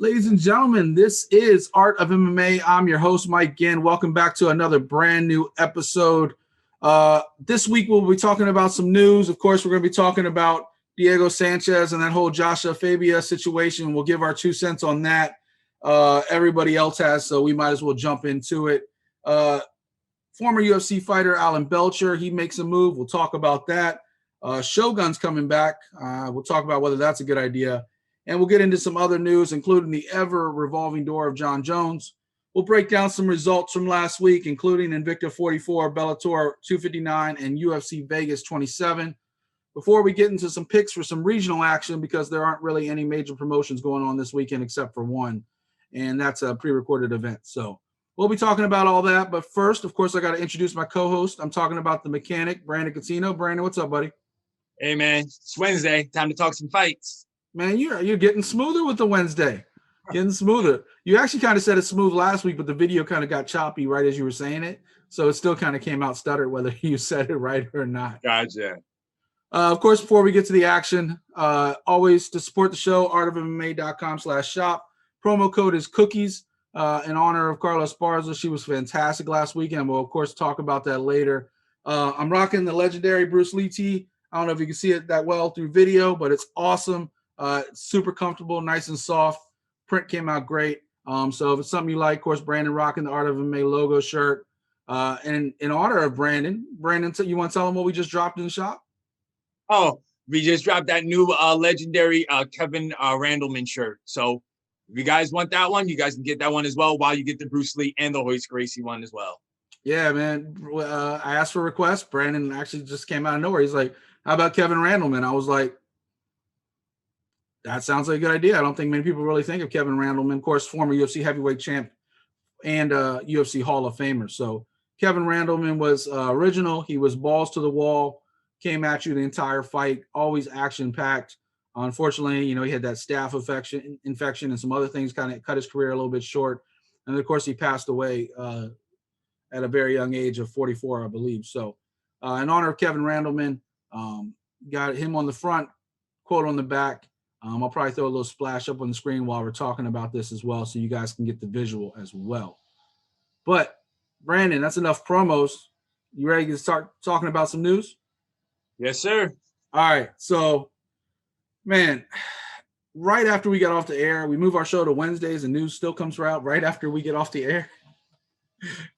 Ladies and gentlemen, this is Art of MMA. I'm your host, Mike Ginn. Welcome back to another brand new episode. This week, we'll be talking about some news. Of course, we're going to be talking about Diego Sanchez and that whole Joshua Fabia situation. We'll give our 2 cents on that. Everybody else has, so we might as well jump into it. Former UFC fighter Alan Belcher, he makes a move. We'll talk about that. Shogun's coming back. We'll talk about whether that's a good idea. And we'll get into some other news, including the ever-revolving door of John Jones. We'll break down some results from last week, including Invicta 44, Bellator 259, and UFC Vegas 27. Before we get into some picks for some regional action, because there aren't really any major promotions going on this weekend except for one, and that's a pre-recorded event. So we'll be talking about all that. But first, of course, I got to introduce my co-host. I'm talking about the mechanic, Brandon Catino. Brandon, what's up, buddy? Hey, man. It's Wednesday. Time to talk some fights. Man, you're getting smoother with the Wednesday. Getting smoother. You actually kind of said it smooth last week, but the video kind of got choppy right as you were saying it. So it still kind of came out stuttered whether you said it right or not. Gotcha. Of course, before we get to the action, always to support the show, artofmma.com/shop. Promo code is cookies in honor of Carla Esparza. She was fantastic last weekend. We'll, of course, talk about that later. I'm rocking the legendary Bruce Lee tee. I don't know if you can see it that well through video, but it's awesome. Super comfortable, nice and soft. Print came out great. So if it's something you like, of course, Brandon rocking the Art of MMA logo shirt. And in honor of Brandon, you want to tell him what we just dropped in the shop? Oh, we just dropped that new legendary Kevin Randleman shirt. So if you guys want that one, you guys can get that one as well while you get the Bruce Lee and the Royce Gracie one as well. Yeah, man. I asked for requests. Brandon actually just came out of nowhere. He's like, how about Kevin Randleman? I was like, that sounds like a good idea. I don't think many people really think of Kevin Randleman, of course, former UFC heavyweight champ and UFC Hall of Famer. So Kevin Randleman was original. He was balls to the wall, came at you the entire fight, always action-packed. Unfortunately, he had that staph infection and some other things kind of cut his career a little bit short. And, of course, he passed away at a very young age of 44, I believe. So in honor of Kevin Randleman, got him on the front, quote on the back. I'll probably throw a little splash up on the screen while we're talking about this as well, so you guys can get the visual as well. But, Brandon, that's enough promos. You ready to start talking about some news? Yes, sir. All right. So, man, right after we get off the air, we move our show to Wednesdays and news still comes out right after we get off the air.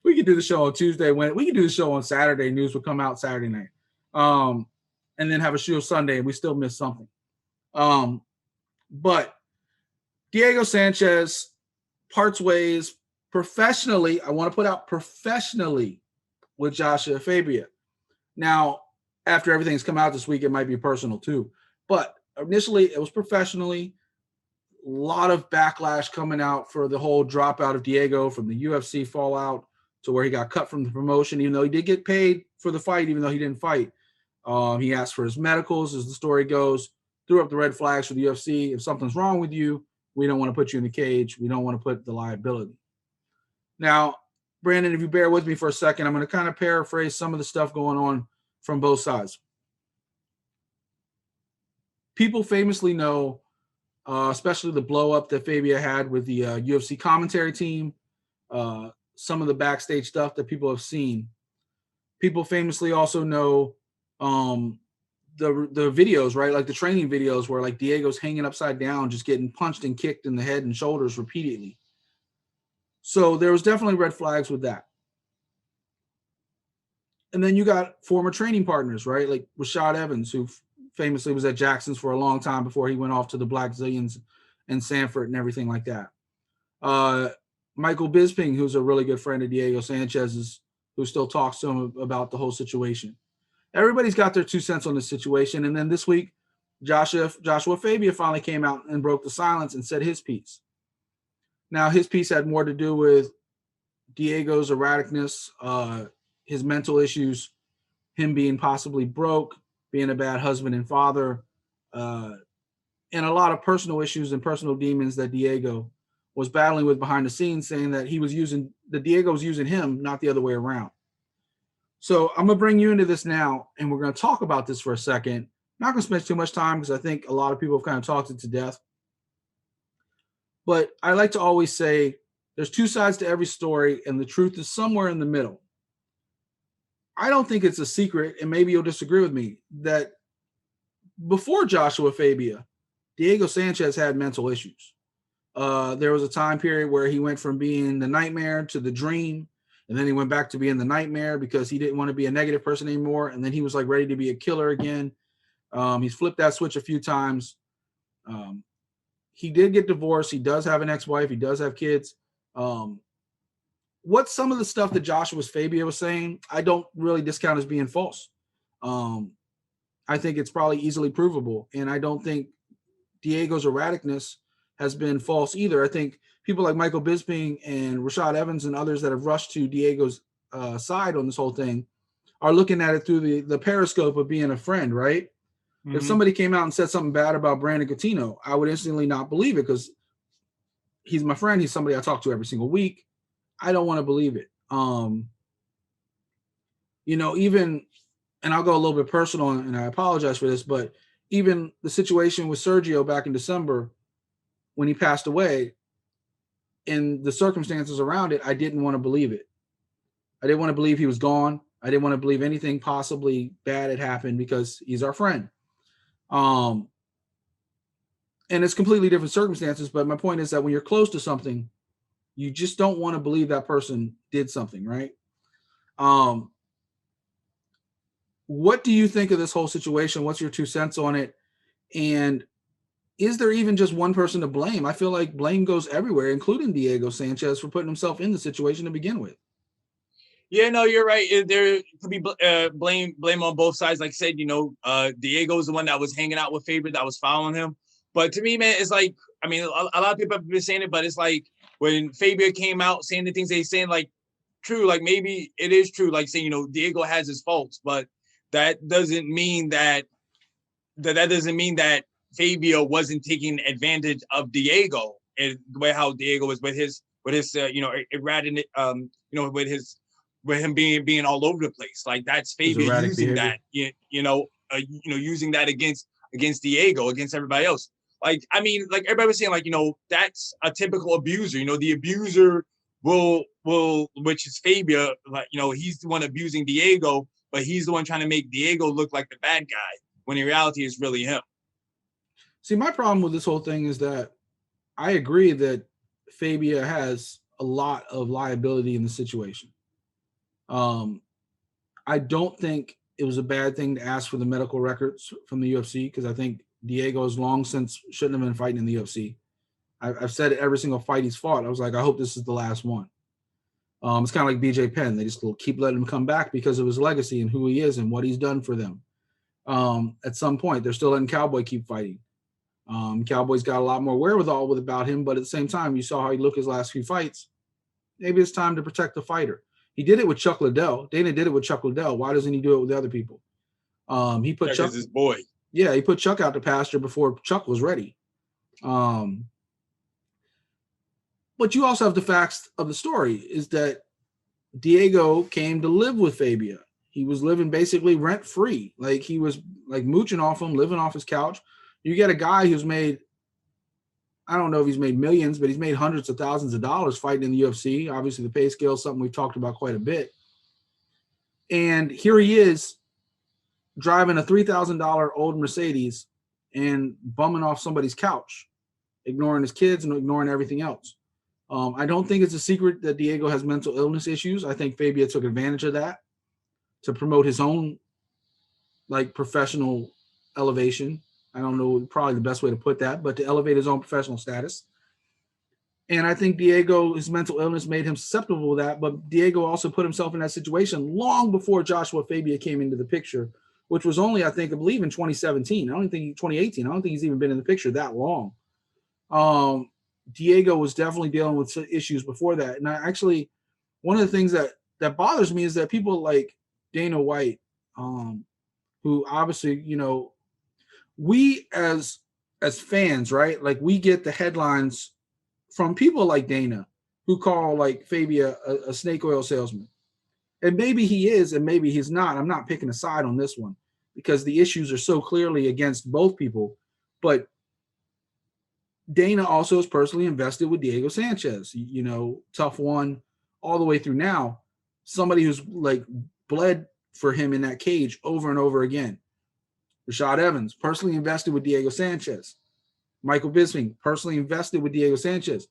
We could do the show on Tuesday. We could do the show on Saturday. News will come out Saturday night. And then have a show Sunday and we still miss something. But Diego Sanchez parts ways professionally. I want to put out professionally with Joshua Fabia. Now, after everything's come out this week, it might be personal too. But initially, it was professionally. A lot of backlash coming out for the whole dropout of Diego from the UFC fallout to where he got cut from the promotion, even though he did get paid for the fight, even though he didn't fight. He asked for his medicals, as the story goes, threw up the red flags for the UFC. If something's wrong with you, we don't want to put you in the cage. We don't want to put the liability. Now, Brandon, if you bear with me for a second, I'm going to kind of paraphrase some of the stuff going on from both sides. People famously know, especially the blow-up that Fabia had with the UFC commentary team, some of the backstage stuff that people have seen. People famously also know the videos, right? Like the training videos where like Diego's hanging upside down, just getting punched and kicked in the head and shoulders repeatedly. So there was definitely red flags with that. And then you got former training partners, right? Like Rashad Evans, who famously was at Jackson's for a long time before he went off to the Black Zillions and Sanford and everything like that. Michael Bisping, who's a really good friend of Diego Sanchez's, who still talks to him about the whole situation. Everybody's got their 2 cents on the situation. And then this week, Joshua Fabia finally came out and broke the silence and said his piece. Now, his piece had more to do with Diego's erraticness, his mental issues, him being possibly broke, being a bad husband and father, and a lot of personal issues and personal demons that Diego was battling with behind the scenes, saying that Diego was using him, not the other way around. So I'm going to bring you into this now, and we're going to talk about this for a second. Not going to spend too much time because I think a lot of people have kind of talked it to death. But I like to always say there's two sides to every story, and the truth is somewhere in the middle. I don't think it's a secret, and maybe you'll disagree with me, that before Joshua Fabia, Diego Sanchez had mental issues. There was a time period where he went from being the nightmare to the dream, and then he went back to being the nightmare because he didn't want to be a negative person anymore, and then he was like ready to be a killer again. He's flipped that switch a few times. He did get divorced. He does have an ex-wife. He does have kids. What's some of the stuff that Joshua Fabia was saying, I don't really discount as being false. I think it's probably easily provable, and I don't think Diego's erraticness has been false either. I think people like Michael Bisping and Rashad Evans and others that have rushed to Diego's side on this whole thing are looking at it through the periscope of being a friend, right? Mm-hmm. If somebody came out and said something bad about Brandon Coutinho, I would instantly not believe it because he's my friend. He's somebody I talk to every single week. I don't want to believe it. Even, and I'll go a little bit personal, and I apologize for this, but even the situation with Sergio back in December when he passed away and the circumstances around it, I didn't want to believe it. I didn't want to believe he was gone. I didn't want to believe anything possibly bad had happened because he's our friend. And it's completely different circumstances, but my point is that when you're close to something, you just don't want to believe that person did something, right? What do you think of this whole situation? What's your 2 cents on it? And is there even just one person to blame? I feel like blame goes everywhere, including Diego Sanchez for putting himself in the situation to begin with. Yeah, no, you're right. There could be blame on both sides. Like I said, Diego's the one that was hanging out with Fabia, that was following him. But to me, man, it's like, I mean, a lot of people have been saying it, but it's like when Fabia came out saying the things they saying, like, true, like maybe it is true, like saying, Diego has his faults, but that doesn't mean that Fabia wasn't taking advantage of Diego and the way how Diego was with his erratic, with him being all over the place. Like that's Fabia using behavior. That, using that against Diego, against everybody else. Like, I mean, like everybody was saying, like, that's a typical abuser. The abuser will, which is Fabia, like, he's the one abusing Diego, but he's the one trying to make Diego look like the bad guy when in reality it's really him. See, my problem with this whole thing is that I agree that Fabia has a lot of liability in the situation. I don't think it was a bad thing to ask for the medical records from the UFC because I think Diego has long since shouldn't have been fighting in the UFC. I've said it every single fight he's fought. I was like, I hope this is the last one. It's kind of like BJ Penn. They just keep letting him come back because of his legacy and who he is and what he's done for them. At some point, they're still letting Cowboy keep fighting. Cowboy's got a lot more wherewithal about him, but at the same time, you saw how he looked his last few fights. Maybe it's time to protect the fighter. He did it with Chuck Liddell. Dana did it with Chuck Liddell. Why doesn't he do it with the other people? He put Chuck, his boy. Yeah, he put Chuck out to pasture before Chuck was ready. But you also have the facts of the story is that Diego came to live with Fabia. He was living basically rent-free. Like he was like mooching off him, living off his couch. You get a guy who's made, I don't know if he's made millions, but he's made hundreds of thousands of dollars fighting in the UFC. Obviously, the pay scale is something we've talked about quite a bit. And here he is driving a $3,000 old Mercedes and bumming off somebody's couch, ignoring his kids and ignoring everything else. I don't think it's a secret that Diego has mental illness issues. I think Fabia took advantage of that to promote his own professional elevation. I don't know probably the best way to put that, but to elevate his own professional status. And I think his mental illness made him susceptible to that, but Diego also put himself in that situation long before Joshua Fabia came into the picture, which was only, I believe in 2017. 2018. I don't think he's even been in the picture that long. Diego was definitely dealing with issues before that. And one of the things that bothers me is that people like Dana White, who obviously, we as fans, right? Like we get the headlines from people like Dana who call Fabia a snake oil salesman. And maybe he is, and maybe he's not. I'm not picking a side on this one. because the issues are so clearly against both people. But Dana also is personally invested with Diego Sanchez, tough one all the way through now. Somebody who's like bled for him in that cage over and over again. Rashad Evans, personally invested with Diego Sanchez. Michael Bisping, personally invested with Diego Sanchez.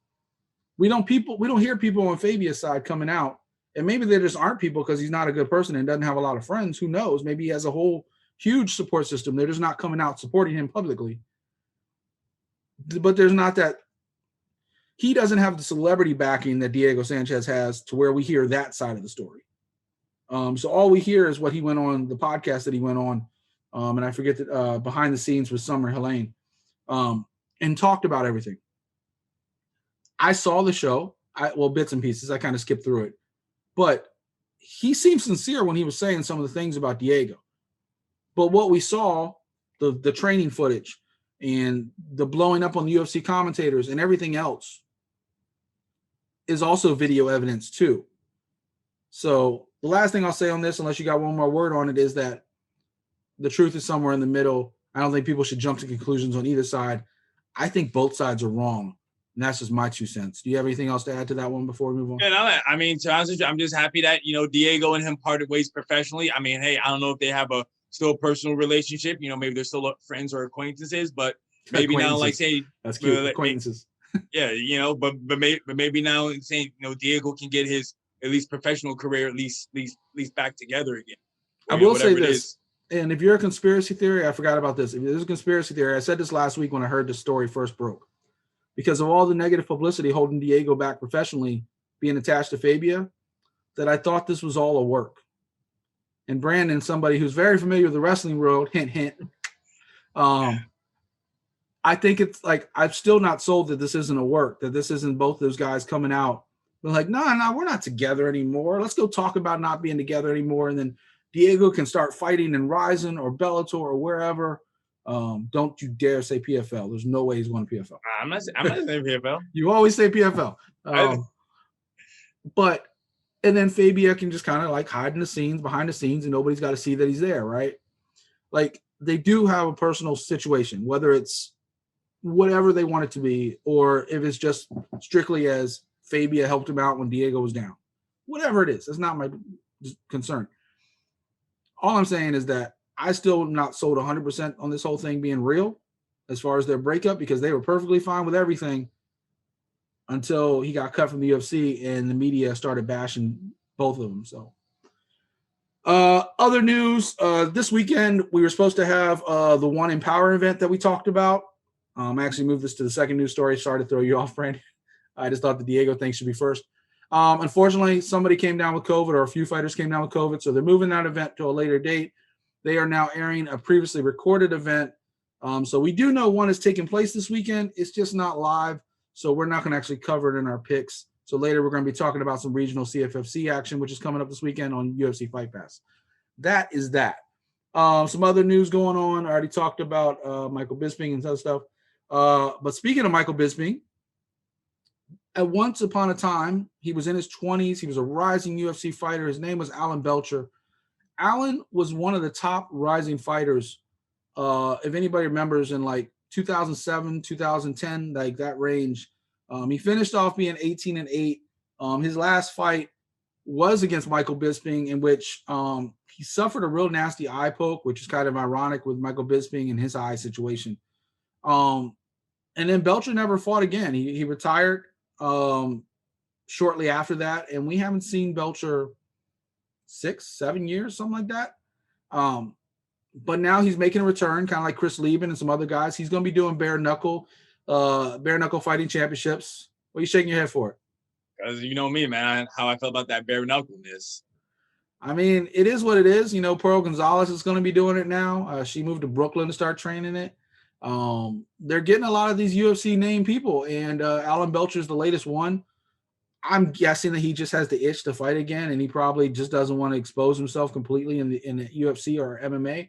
We don't hear people on Fabia's side coming out, and maybe there just aren't people because he's not a good person and doesn't have a lot of friends. Who knows? Maybe he has a whole huge support system. They're just not coming out supporting him publicly. But there's not that. He doesn't have the celebrity backing that Diego Sanchez has to where we hear that side of the story. So all we hear is what he went on, the podcast that he went on, and I forget that behind the scenes with Summer Helene, and talked about everything. I saw the show, bits and pieces. I kind of skipped through it. But he seemed sincere when he was saying some of the things about Diego. But what we saw, the training footage and the blowing up on the UFC commentators and everything else is also video evidence too. So the last thing I'll say on this, unless you got one more word on it, is that the truth is somewhere in the middle. I don't think people should jump to conclusions on either side. I think both sides are wrong. And that's just my 2 cents. Do you have anything else to add to that one before we move on? Yeah, I mean, to be honest with you, I'm just happy that, Diego and him parted ways professionally. I mean, hey, I don't know if they have a still personal relationship. Maybe they're still friends or acquaintances, but maybe now, like, say, that's cute. Acquaintances. Yeah, but maybe now saying, Diego can get his at least professional career at least back together again. I will say this, and if you're a conspiracy theory, I forgot about this. If there's a conspiracy theory, I said this last week when I heard the story first broke. Because of all the negative publicity holding Diego back professionally, being attached to Fabia, that I thought this was all a work. And Brandon, somebody who's very familiar with the wrestling world, hint, hint. I think it's like, I'm still not sold that this isn't a work, that this isn't both those guys coming out. They're like, no, we're not together anymore. Let's go talk about not being together anymore. And then Diego can start fighting in Ryzen or Bellator or wherever. Don't you dare say PFL. There's no way he's going to PFL. I'm not saying PFL. You always say PFL. But then Fabia can just kind of like hide in the scenes, behind the scenes, and nobody's got to see that he's there, right? Like, they do have a personal situation, whether it's whatever they want it to be, or if it's just strictly as Fabia helped him out when Diego was down. Whatever it is, that's not my concern. All I'm saying is that I still am not sold 100% on this whole thing being real as far as their breakup, because they were perfectly fine with everything until he got cut from the UFC and the media started bashing both of them. So other news, this weekend, we were supposed to have the One Empower event that we talked about. I actually moved this to the second news story. Sorry to throw you off, Brandon. I just thought the Diego thing should be first. Unfortunately, somebody came down with COVID, or a few fighters came down with COVID, so they're moving that event to a later date. They are now airing a previously recorded event. So we do know one is taking place this weekend. It's just not live, so we're not going to actually cover it in our picks. So later we're going to be talking about some regional CFFC action, which is coming up this weekend on UFC Fight Pass. That is that. Some other news going on. I already talked about Michael Bisping and other stuff. But speaking of Michael Bisping, at once upon a time, he was in his 20s. He was a rising UFC fighter. His name was Alan Belcher. Alan was one of the top rising fighters. If anybody remembers, in like 2007, 2010, like that range, he finished off being 18-8. His last fight was against Michael Bisping, in which he suffered a real nasty eye poke, which is kind of ironic with Michael Bisping and his eye situation. And then Belcher never fought again. He retired shortly after that, and we haven't seen Belcher 6-7 years, something like that. But now he's making a return, kind of like Chris Lieben and some other guys. He's going to be doing bare knuckle fighting championships. What are you shaking your head for? Because you know me, man, how I felt about that bare knuckleness. I mean, it is what it is. Pearl Gonzalez is going to be doing it now. She moved to Brooklyn to start training it. They're getting a lot of these UFC named people, and Alan Belcher is the latest one. I'm guessing that he just has the itch to fight again, and he probably just doesn't want to expose himself completely in the UFC or MMA.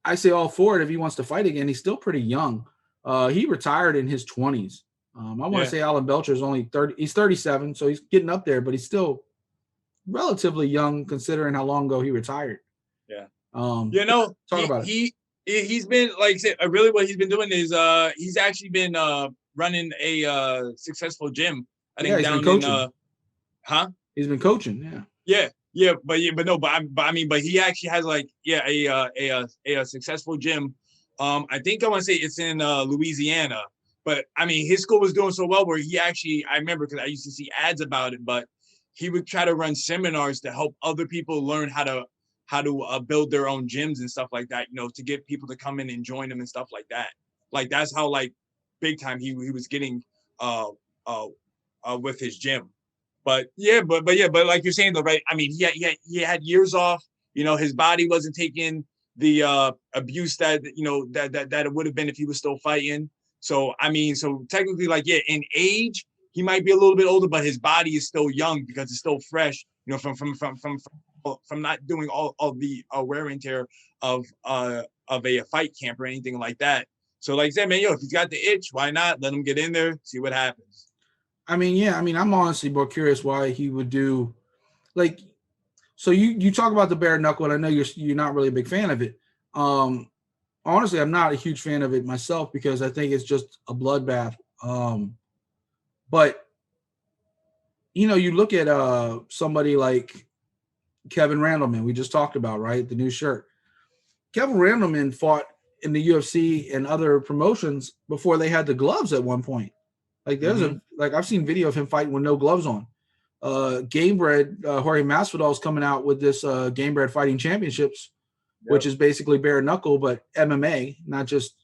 I say all for it if he wants to fight again. He's still pretty young. He retired in his 20s. I want to say Alan Belcher is only 30. He's 37, so he's getting up there, but he's still relatively young considering how long ago he retired. Yeah. Talk about it. he's been, like I said, really what he's been doing is he's actually been running a successful gym. I think he's down been coaching. in He's been coaching, but he actually has like a successful gym. I think I want to say it's in Louisiana, but I mean his school was doing so well where he actually, I remember because I used to see ads about it, but he would try to run seminars to help other people learn how to build their own gyms and stuff like that, to get people to come in and join them and stuff like that. Like that's how like big time he was getting with his gym. But like you're saying though, right? I mean, he had years off. His body wasn't taking the abuse that that it would have been if he was still fighting. So I mean, so technically, like in age, he might be a little bit older, but his body is still young because it's still fresh. From not doing all the wear and tear of a fight camp or anything like that. So like I said, man, if he's got the itch, why not let him get in there, see what happens. I mean, I'm honestly more curious why he would do, like, so you talk about the bare knuckle, and I know you're not really a big fan of it. Honestly, I'm not a huge fan of it myself because I think it's just a bloodbath. But you look at somebody like Kevin Randleman, we just talked about, right? The new shirt. Kevin Randleman fought in the UFC and other promotions before they had the gloves at one point. Like there's I've seen video of him fighting with no gloves on. Gamebred, Jorge Masvidal is coming out with this Gamebred Fighting Championships, which is basically bare knuckle, but MMA, not just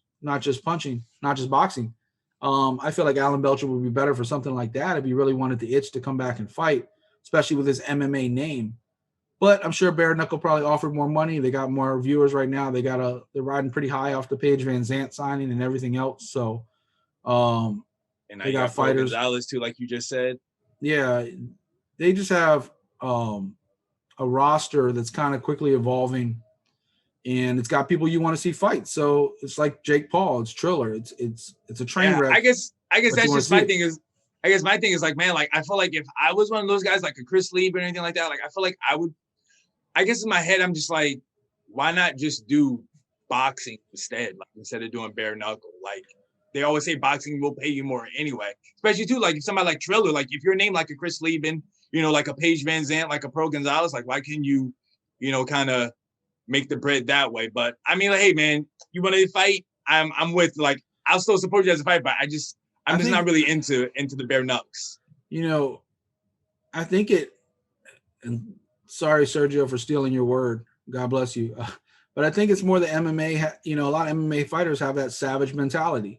punching, not just boxing. I feel like Alan Belcher would be better for something like that if he really wanted the itch to come back and fight, especially with his MMA name. But I'm sure bare knuckle probably offered more money. They got more viewers right now. They're riding pretty high off the Paige Van Zandt signing and everything else. So, and they got fighters Gonzalez too, like you just said. Yeah, they just have a roster that's kind of quickly evolving, and it's got people you want to see fight. So it's like Jake Paul, it's Triller, it's a train wreck. I guess that's just my thing is. I guess my thing is like, man, like I feel like if I was one of those guys, like a Chris Lee or anything like that, like I feel like I would. I guess in my head, I'm just like, why not just do boxing instead? Like instead of doing bare knuckle, like they always say boxing will pay you more anyway. Especially too, like if somebody like Triller, like if you're named like a Chris Lieben, like a Paige Van Zandt, like a Pro Gonzalez, like why can't you, kind of make the bread that way? But I mean, like, hey man, you want to fight? I'm with, like, I'll still support you as a fight, but I'm just not really into the bare knucks. I think it. And sorry, Sergio, for stealing your word. God bless you. But I think it's more the MMA. A lot of MMA fighters have that savage mentality.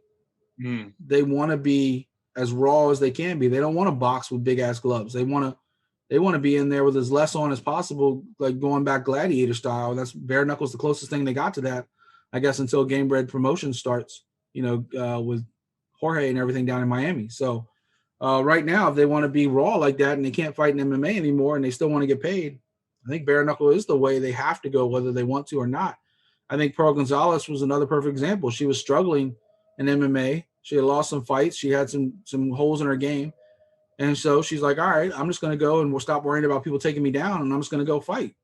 They want to be as raw as they can be. They don't want to box with big ass gloves. They want to be in there with as less on as possible, like going back gladiator style. That's bare knuckles, the closest thing they got to that, I guess, until Gamebred Promotion starts. With Jorge and everything down in Miami. So right now, if they want to be raw like that and they can't fight in MMA anymore and they still want to get paid, I think bare knuckle is the way they have to go, whether they want to or not. I think Pearl Gonzalez was another perfect example. She was struggling in MMA. She had lost some fights. She had some holes in her game. And so she's like, all right, I'm just going to go and we'll stop worrying about people taking me down and I'm just going to go fight.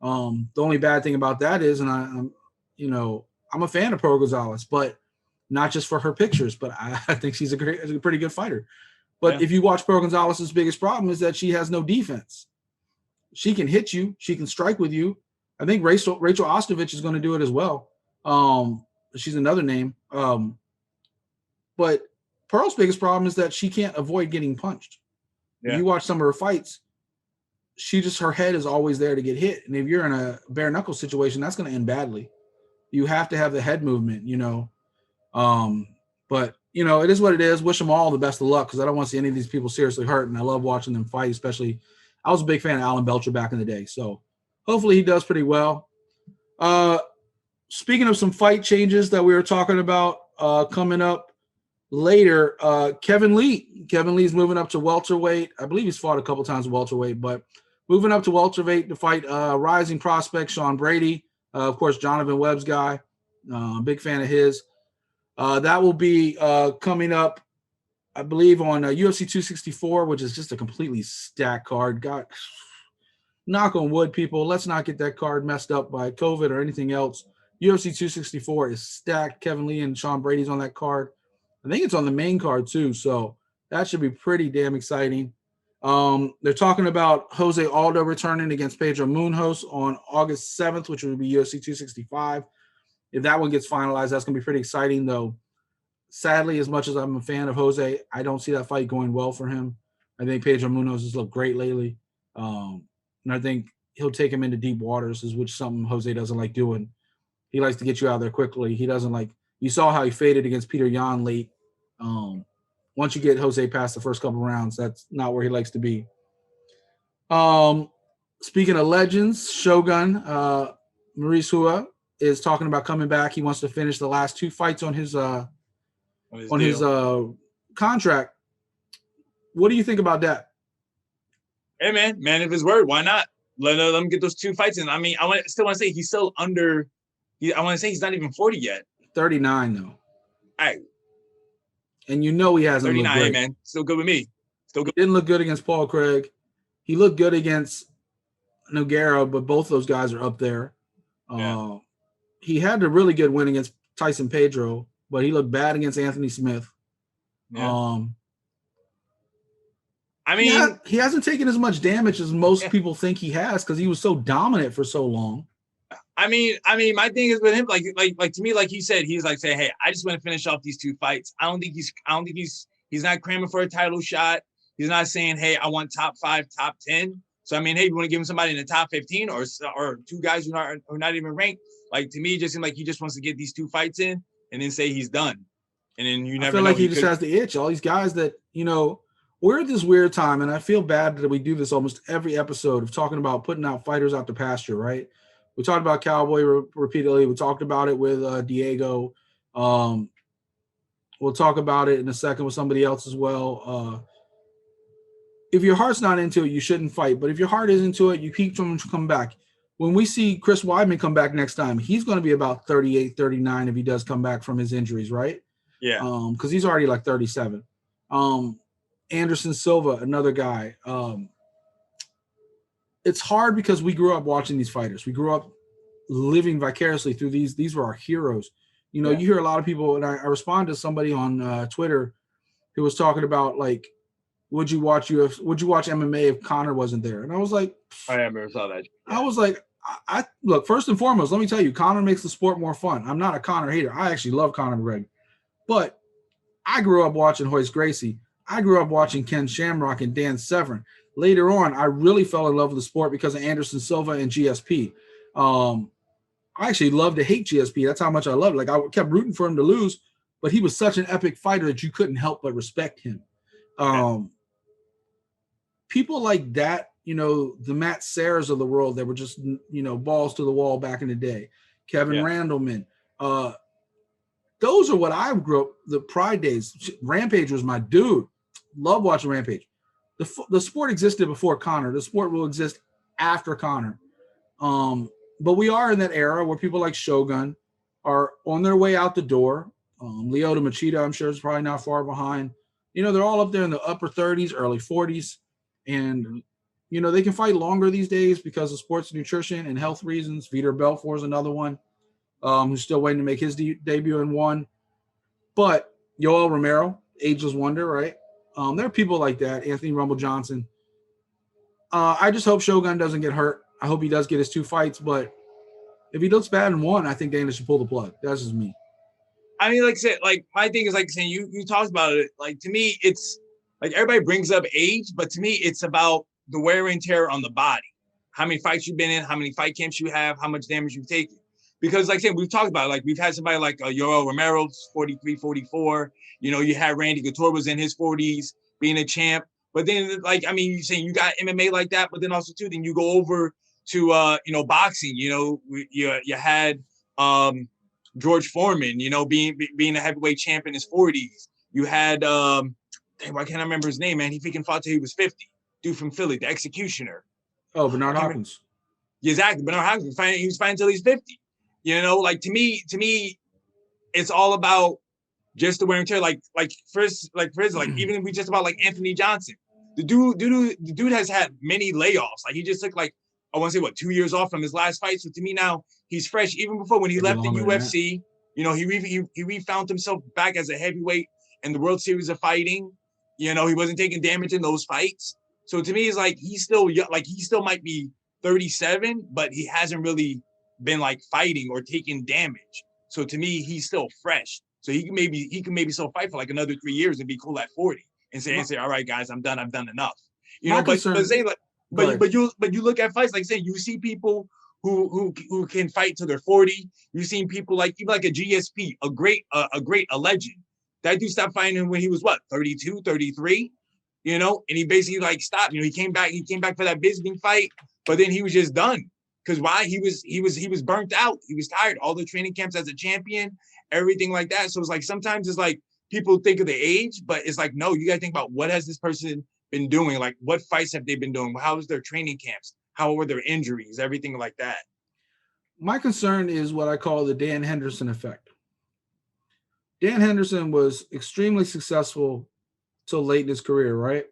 The only bad thing about that is, and I'm a fan of Pearl Gonzalez, but not just for her pictures, but I think she's a pretty good fighter. But if you watch Pearl Gonzalez's biggest problem is that she has no defense. She can hit you. She can strike with you. I think Rachel Ostovich is going to do it as well. She's another name. But Pearl's biggest problem is that she can't avoid getting punched. Yeah. If you watch some of her fights, her head is always there to get hit. And if you're in a bare knuckle situation, that's going to end badly. You have to have the head movement, But it is what it is. Wish them all the best of luck because I don't want to see any of these people seriously hurt, and I love watching them fight. Especially, I was a big fan of Alan Belcher back in the day, so hopefully he does pretty well. Speaking of some fight changes that we were talking about coming up later, Kevin Lee's moving up to welterweight. I believe he's fought a couple times welterweight, but moving up to welterweight to fight rising prospect Sean Brady, of course, Jonathan Webb's guy. Big fan of his. That will be coming up, I believe, on UFC 264, which is just a completely stacked card. Knock on wood, people. Let's not get that card messed up by COVID or anything else. UFC 264 is stacked. Kevin Lee and Sean Brady's on that card. I think it's on the main card too, so that should be pretty damn exciting. They're talking about Jose Aldo returning against Pedro Munoz on August 7th, which would be UFC 265. If that one gets finalized, that's going to be pretty exciting, though. Sadly, as much as I'm a fan of Jose, I don't see that fight going well for him. I think Pedro Munoz has looked great lately. And I think he'll take him into deep waters, which is something Jose doesn't like doing. He likes to get you out there quickly. He doesn't like – you saw how he faded against Peter Yan late. Once you get Jose past the first couple rounds, that's not where he likes to be. Speaking of legends, Shogun Maurice Hua is talking about coming back. He wants to finish the last 2 fights on his contract. What do you think about that? Hey, man of his word. Why not? Let him get those 2 fights in. I mean, still want to say he's still under – I want to say he's not even 40 yet. 39, though. All right. And you know he hasn't 39, looked great. Man. Still good with me. Still good. Didn't look good against Paul Craig. He looked good against Nogueira, but both those guys are up there. Yeah. He had a really good win against Tyson Pedro, but he looked bad against Anthony Smith. Yeah. I mean, he hasn't taken as much damage as most people think he has because he was so dominant for so long. I mean, my thing is with him, like to me, like he said, he's like saying, "Hey, I just want to finish off these 2 fights." I don't think he's not cramming for a title shot. He's not saying, "Hey, I want top 5, top 10." So I mean, hey, you want to give him somebody in the top 15 or 2 guys who are not even ranked? Like to me, it just seemed like he just wants to get these 2 fights in and then say he's done. And then you never. I feel like he just has the itch. All these guys that we're at this weird time, and I feel bad that we do this almost every episode of talking about putting out fighters out to pasture, right? We talked about Cowboy repeatedly. We talked about it with Diego. We'll talk about it in a second with somebody else as well. If your heart's not into it, you shouldn't fight. But if your heart is into it, you keep someone to come back. When we see Chris Weidman come back next time, he's going to be about 38, 39 if he does come back from his injuries, right? Yeah. Because he's already like 37. Anderson Silva, another guy. It's hard because we grew up watching these fighters. We grew up living vicariously through these. These were our heroes. You hear a lot of people, and I responded to somebody on Twitter who was talking about, like, would you watch MMA if Conor wasn't there? And I was like, I never saw that. Yeah. I was like, I look, first and foremost, let me tell you, Conor makes the sport more fun. I'm not a Conor hater. I actually love Conor McGregor. But I grew up watching Royce Gracie. I grew up watching Ken Shamrock and Dan Severn. Later on, I really fell in love with the sport because of Anderson Silva and GSP. I actually love to hate GSP. That's how much I love it. Like, I kept rooting for him to lose, but he was such an epic fighter that you couldn't help but respect him. People like that, the Matt Serras of the world that were just, balls to the wall back in the day. Kevin Randleman. Those are what I grew up, the Pride days. Rampage was my dude. Love watching Rampage. The sport existed before Conor. The sport will exist after Conor. But we are in that era where people like Shogun are on their way out the door. Lyoto Machida, I'm sure, is probably not far behind. They're all up there in the upper 30s, early 40s. And, they can fight longer these days because of sports nutrition and health reasons. Vitor Belfort is another one who's still waiting to make his debut in one. But Yoel Romero, ageless wonder, right? There are people like that. Anthony Rumble Johnson. I just hope Shogun doesn't get hurt. I hope he does get his 2 fights. But if he looks bad in one, I think Dana should pull the plug. That's just me. I mean, like I said, like my thing is like saying you talked about it. Like to me, it's like everybody brings up age, but to me, it's about the wear and tear on the body. How many fights you've been in, how many fight camps you have, how much damage you've taken. Because like I said, we've talked about it. Like we've had somebody like Yoel Romero, 43, 44. You had Randy Couture was in his 40s being a champ. But then, like, I mean, you're saying you got MMA like that, but then also too, then you go over to boxing. You had George Foreman, being a heavyweight champ in his 40s. You had why can't I remember his name, man? He freaking fought till he was 50. Dude from Philly, the Executioner. Oh, Bernard Hopkins. Exactly, Bernard Hopkins. He was fighting until he's 50. Like to me, it's all about just the wear and tear. Like even if we just about like Anthony Johnson, the dude has had many layoffs. Like he just took like, I want to say 2 years off from his last fight. So to me now, He's fresh. Even before when he left the UFC, you know, he refound himself back as a heavyweight in the World Series of Fighting. You know, he wasn't taking damage in those fights. So to me, it's like he's still young, like he still might be 37, but he hasn't really been like fighting or taking damage. So to me, he's still fresh. So he can maybe still fight for like another 3 years and be cool at 40 and say, all right, guys, I'm done enough. You know, but you look at fights like say you see people who can fight till they're 40. You've seen people like even like a GSP, a legend. That dude stopped fighting when he was what, 32, 33, you know, and he basically like stopped. You know, he came back for that Bisping fight, but then he was just done. Because why? He was burnt out. He was tired. All the training camps as a champion, everything like that. So it's like sometimes it's like people think of the age, but it's like, no, you gotta think about what has this person been doing? Like what fights have they been doing? How was their training camps? How were their injuries? Everything like that. My concern is what I call the Dan Henderson effect. Dan Henderson was extremely successful till late in his career, right?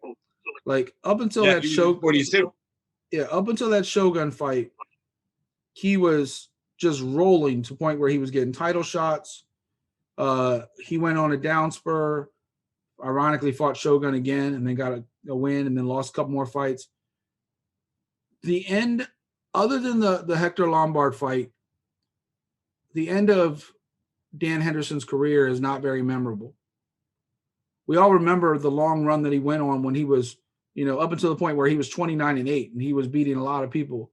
Like up until that Shogun, 42. Yeah, up until that Shogun fight, he was just rolling to the point where he was getting title shots. He went on a down spur, ironically fought Shogun again and then got a win and then lost a couple more fights. The end, other than the Hector Lombard fight, the end of Dan Henderson's career is not very memorable. We all remember the long run that he went on when he was, you know, up until the point where he was 29-8 and he was beating a lot of people.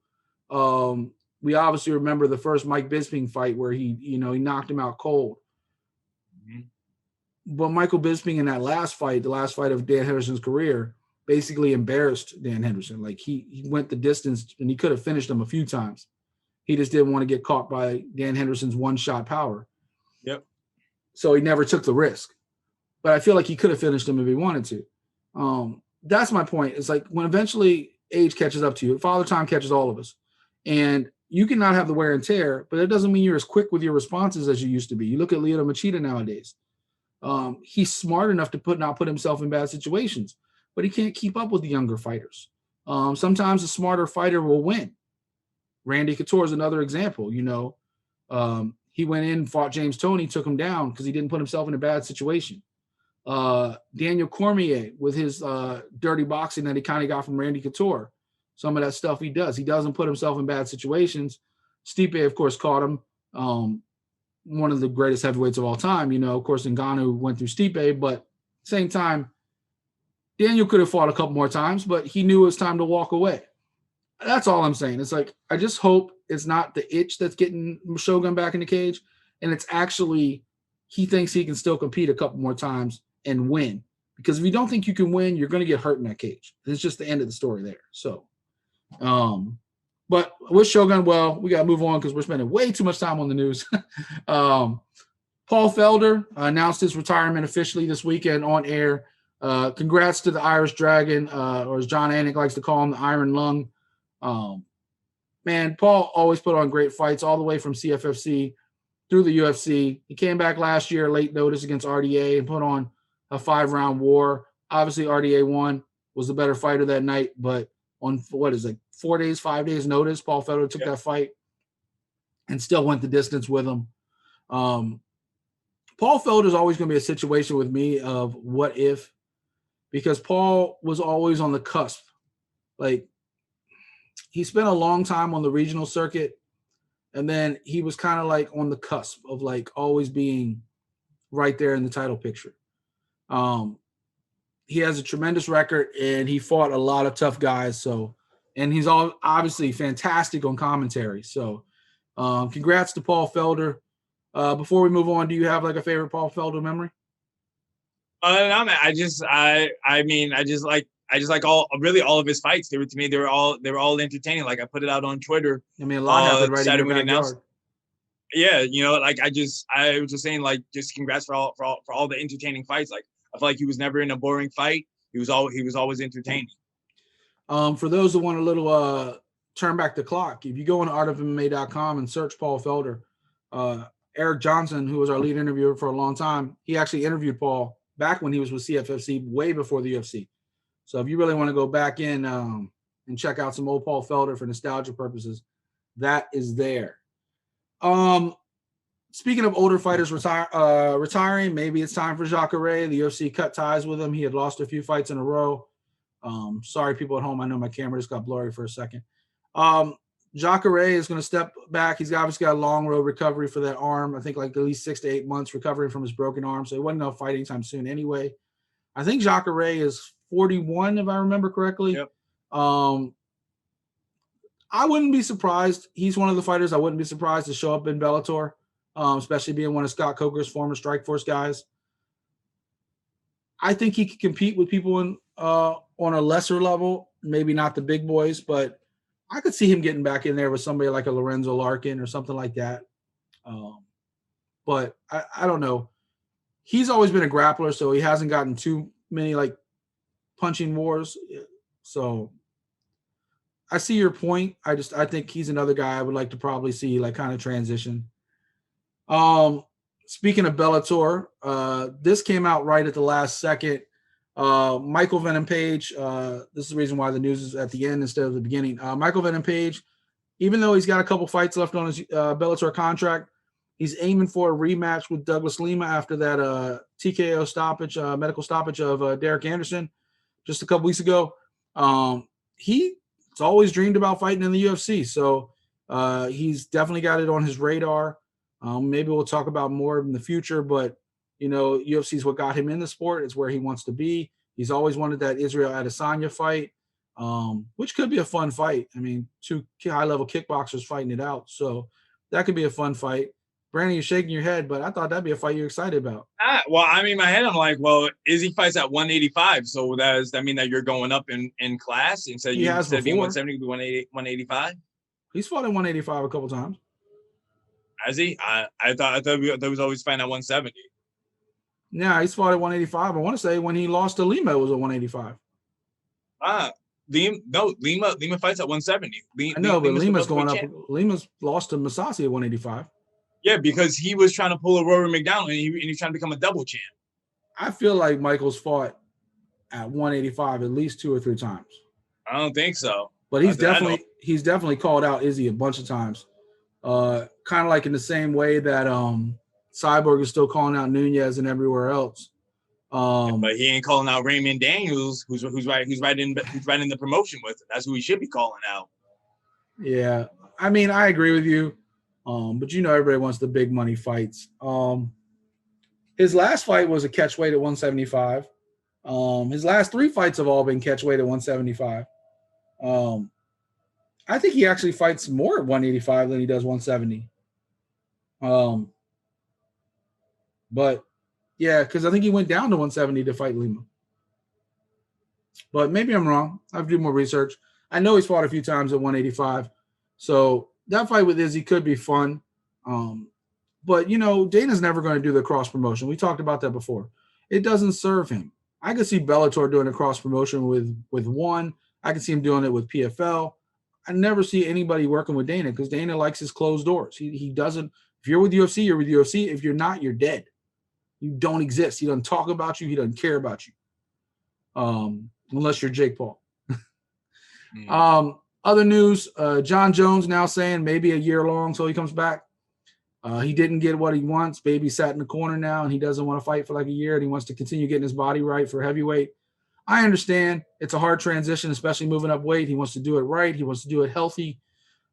We obviously remember the first Mike Bisping fight where he knocked him out cold. Mm-hmm. But Michael Bisping in that last fight, the last fight of Dan Henderson's career, basically embarrassed Dan Henderson. Like he went the distance and he could have finished him a few times. He just didn't want to get caught by Dan Henderson's one-shot power. Yep. So he never took the risk. But I feel like he could have finished him if he wanted to. That's my point. It's like when eventually age catches up to you, Father Time catches all of us. And you cannot have the wear and tear, but it doesn't mean you're as quick with your responses as you used to be. You look at Lyoto Machida nowadays. He's smart enough to not put himself in bad situations, but he can't keep up with the younger fighters. Sometimes a smarter fighter will win. Randy Couture is another example. You know, he went in, fought James Toney, took him down because he didn't put himself in a bad situation. Daniel Cormier with his dirty boxing that he kind of got from Randy Couture. Some of that stuff he does. He doesn't put himself in bad situations. Stipe, of course, caught him. One of the greatest heavyweights of all time. You know, of course, Ngannou went through Stipe, but at the same time, Daniel could have fought a couple more times, but he knew it was time to walk away. That's all I'm saying. It's like, I just hope it's not the itch that's getting Shogun back in the cage, and it's actually he thinks he can still compete a couple more times and win. Because if you don't think you can win, you're going to get hurt in that cage. It's just the end of the story there. So, but with Shogun, well, we got to move on because we're spending way too much time on the news. Paul Felder announced his retirement officially this weekend on air. Congrats to the Irish Dragon, or as John Anik likes to call him, the Iron Lung. Man, Paul always put on great fights all the way from CFFC through the UFC. He came back last year, late notice against RDA, and put on a 5-round war. Obviously, RDA won, was the better fighter that night, but on 5 days notice, Paul Felder took that fight and still went the distance with him. Paul Felder is always going to be a situation with me of what if, because Paul was always on the cusp. Like, he spent a long time on the regional circuit, and then he was kind of like on the cusp of like always being right there in the title picture. He has a tremendous record, and he fought a lot of tough guys. So, and he's obviously fantastic on commentary. So, congrats to Paul Felder. Before we move on, do you have like a favorite Paul Felder memory? No, man. I just like all of his fights. They were all entertaining. Like I put it out on Twitter. I mean, a lot happened right in your backyard. Yeah, you know, like I was just saying, like, just congrats for all the entertaining fights. Like I feel like he was never in a boring fight. He was always entertaining. For those who want a little turn back the clock, if you go on artofmma.com and search Paul Felder, Eric Johnson, who was our lead interviewer for a long time, he actually interviewed Paul back when he was with CFFC, way before the UFC. So if you really want to go back in and check out some old Paul Felder for nostalgia purposes, that is there. Speaking of older fighters retiring, maybe it's time for Jacare. The UFC cut ties with him. He had lost a few fights in a row. Sorry, people at home. I know my camera just got blurry for a second. Jacare is going to step back. He's obviously got a long road recovery for that arm. I think like at least 6 to 8 months recovering from his broken arm. So he wasn't going to fight anytime soon anyway. I think Jacare is 41, if I remember correctly. Yep. I wouldn't be surprised. He's one of the fighters I wouldn't be surprised to show up in Bellator, especially being one of Scott Coker's former Strikeforce guys. I think he could compete with people on a lesser level, maybe not the big boys, but I could see him getting back in there with somebody like a Lorenzo Larkin or something like that. But I don't know. He's always been a grappler, so he hasn't gotten too many like punching wars. So I see your point. I think he's another guy I would like to probably see like kind of transition. Speaking of Bellator, this came out right at the last second. Michael Venom Page, this is the reason why the news is at the end instead of the beginning. Michael Venom Page, even though he's got a couple fights left on his Bellator contract, he's aiming for a rematch with Douglas Lima after that TKO stoppage, medical stoppage of Derek Anderson just a couple weeks ago. He's always dreamed about fighting in the UFC, so he's definitely got it on his radar. Maybe we'll talk about more in the future, but you know, UFC is what got him in the sport. It's where he wants to be. He's always wanted that Israel Adesanya fight, which could be a fun fight. I mean, two high-level kickboxers fighting it out. So that could be a fun fight. Brandon, you're shaking your head, but I thought that'd be a fight you're excited about. Well, I mean, in my head, I'm like, well, Izzy fights at 185. So does that mean that you're going up in class? Instead of being 170, you'll be 185? He's fought at 185 a couple times. Has he? I thought he was always fighting at 170. Yeah, he's fought at 185. I want to say when he lost to Lima, it was at 185. Lima fights at 170. I know, but Lima's going up. Lima's lost to Masasi at 185. Yeah, because he was trying to pull a Rory McDonald, and he's trying to become a double champ. I feel like Michael's fought at 185 at least 2 or 3 times. I don't think so. But he's definitely called out Izzy a bunch of times. Kind of like in the same way that Cyborg is still calling out Nunez and everywhere else. But he ain't calling out Raymond Daniels, who's right in the promotion with him. That's who he should be calling out. Yeah, I mean, I agree with you. But you know, everybody wants the big money fights. His last fight was a catch weight at 175. His last 3 fights have all been catch weight at 175. I think he actually fights more at 185 than he does 170. But yeah, because I think he went down to 170 to fight Lima. But maybe I'm wrong. I have to do more research. I know he's fought a few times at 185. So that fight with Izzy could be fun. But, you know, Dana's never going to do the cross promotion. We talked about that before. It doesn't serve him. I could see Bellator doing a cross promotion with one. I could see him doing it with PFL. I never see anybody working with Dana because Dana likes his closed doors. He doesn't. If you're with UFC, you're with UFC. If you're not, you're dead. You don't exist. He doesn't talk about you. He doesn't care about you. Unless you're Jake Paul. Other news, John Jones now saying maybe a year long till he comes back. He didn't get what he wants. Baby sat in the corner now, and he doesn't want to fight for like a year, and he wants to continue getting his body right for heavyweight. I understand it's a hard transition, especially moving up weight. He wants to do it right. He wants to do it healthy.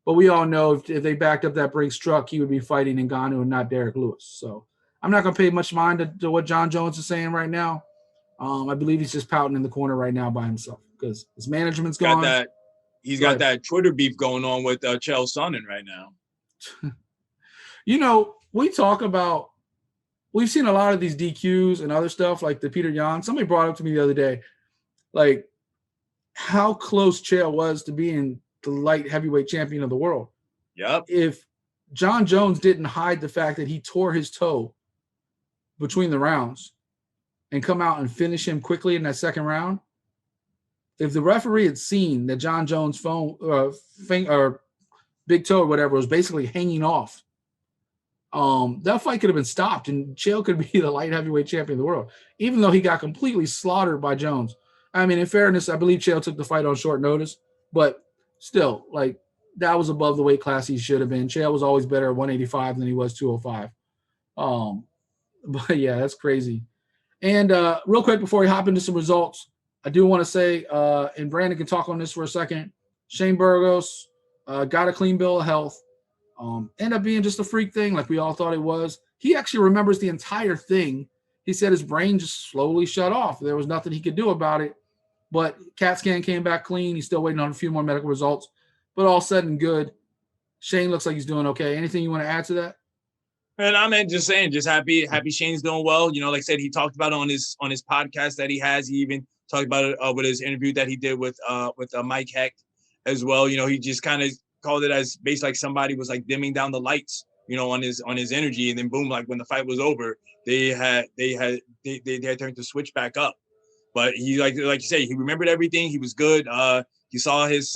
But we all know if they backed up that Brinks truck, he would be fighting Ngannou and not Derek Lewis. So I'm not going to pay much mind to what John Jones is saying right now. I believe he's just pouting in the corner right now by himself because his management's gone. He's got that Twitter beef going on with Chael Sonnen right now. You know, we've seen a lot of these DQs and other stuff like the Peter Yan. Somebody brought up to me the other day, like how close Chael was to being the light heavyweight champion of the world. Yep. If John Jones didn't hide the fact that he tore his toe between the rounds and come out and finish him quickly in that second round, if the referee had seen that John Jones' big toe or whatever was basically hanging off, that fight could have been stopped and Chael could be the light heavyweight champion of the world, even though he got completely slaughtered by Jones. I mean, in fairness, I believe Chael took the fight on short notice, but still, like, that was above the weight class he should have been. Chael was always better at 185 than he was 205. But yeah, that's crazy. And real quick before we hop into some results, I do want to say, and Brandon can talk on this for a second, Shane Burgos got a clean bill of health. Ended up being just a freak thing like we all thought it was. He actually remembers the entire thing. He said his brain just slowly shut off. There was nothing he could do about it. But CAT scan came back clean. He's still waiting on a few more medical results. But all said and good, Shane looks like he's doing okay. Anything you want to add to that? And I'm just saying, just happy Shane's doing well. You know, like I said, he talked about it on his podcast that he has. He even talked about it with his interview that he did with Mike Hecht as well. You know, he just kind of called it as basically like somebody was like dimming down the lights, you know, on his energy, and then boom, like when the fight was over, they had turned the switch back up. But he like you say, he remembered everything. He was good. He saw his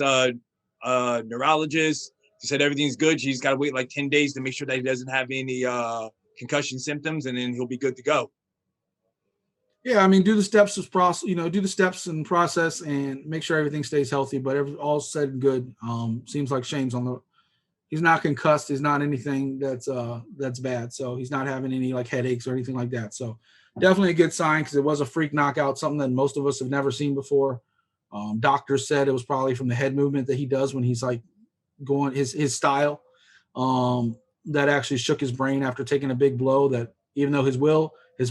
neurologist. He said everything's good. He's got to wait like 10 days to make sure that he doesn't have any concussion symptoms, and then he'll be good to go. Yeah, I mean, do the steps and process and make sure everything stays healthy. But all said and good, seems like Shane's he's not concussed. He's not anything that's bad. So he's not having any like headaches or anything like that. So definitely a good sign because it was a freak knockout, something that most of us have never seen before. Doctors said it was probably from the head movement that he does when he's like going his style that actually shook his brain after taking a big blow. That even though his